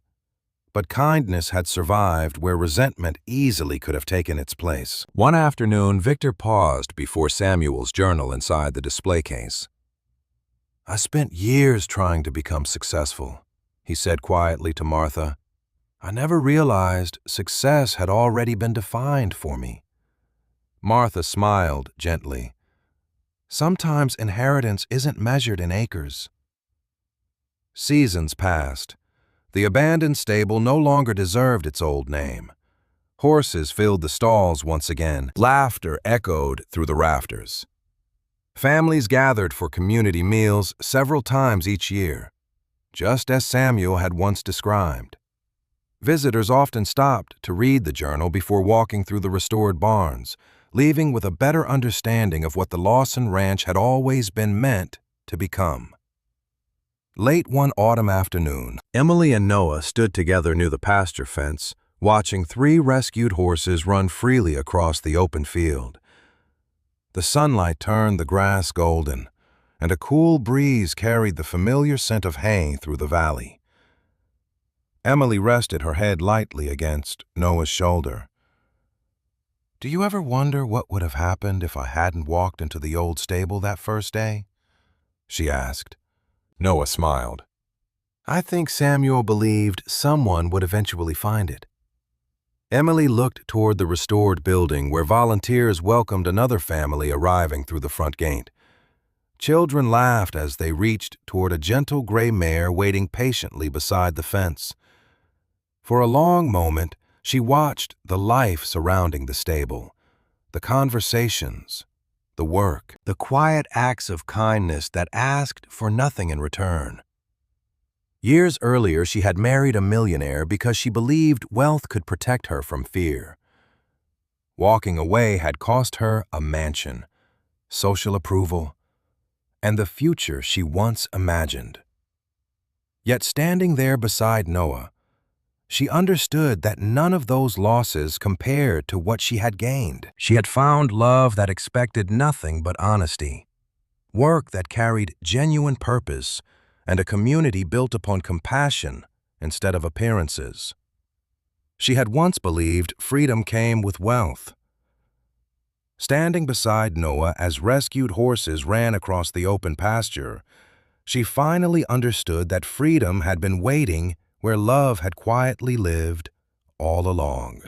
but kindness had survived where resentment easily could have taken its place. One afternoon, Victor paused before Samuel's journal inside the display case. "I spent years trying to become successful," he said quietly to Martha. "I never realized success had already been defined for me." Martha smiled gently. "Sometimes inheritance isn't measured in acres." Seasons passed. The abandoned stable no longer deserved its old name. Horses filled the stalls once again. Laughter echoed through the rafters. Families gathered for community meals several times each year, just as Samuel had once described. Visitors often stopped to read the journal before walking through the restored barns, leaving with a better understanding of what the Lawson Ranch had always been meant to become. Late one autumn afternoon, Emily and Noah stood together near the pasture fence, watching 3 rescued horses run freely across the open field. The sunlight turned the grass golden, and a cool breeze carried the familiar scent of hay through the valley. Emily rested her head lightly against Noah's shoulder. "Do you ever wonder what would have happened if I hadn't walked into the old stable that first day?" she asked. Noah smiled. "I think Samuel believed someone would eventually find it." Emily looked toward the restored building where volunteers welcomed another family arriving through the front gate. Children laughed as they reached toward a gentle gray mare waiting patiently beside the fence. For a long moment, she watched the life surrounding the stable, the conversations, the work, the quiet acts of kindness that asked for nothing in return. Years earlier, she had married a millionaire because she believed wealth could protect her from fear. Walking away had cost her a mansion, social approval, and the future she once imagined. Yet standing there beside Noah, she understood that none of those losses compared to what she had gained. She had found love that expected nothing but honesty, work that carried genuine purpose, and a community built upon compassion instead of appearances. She had once believed freedom came with wealth. Standing beside Noah as rescued horses ran across the open pasture, she finally understood that freedom had been waiting where love had quietly lived all along.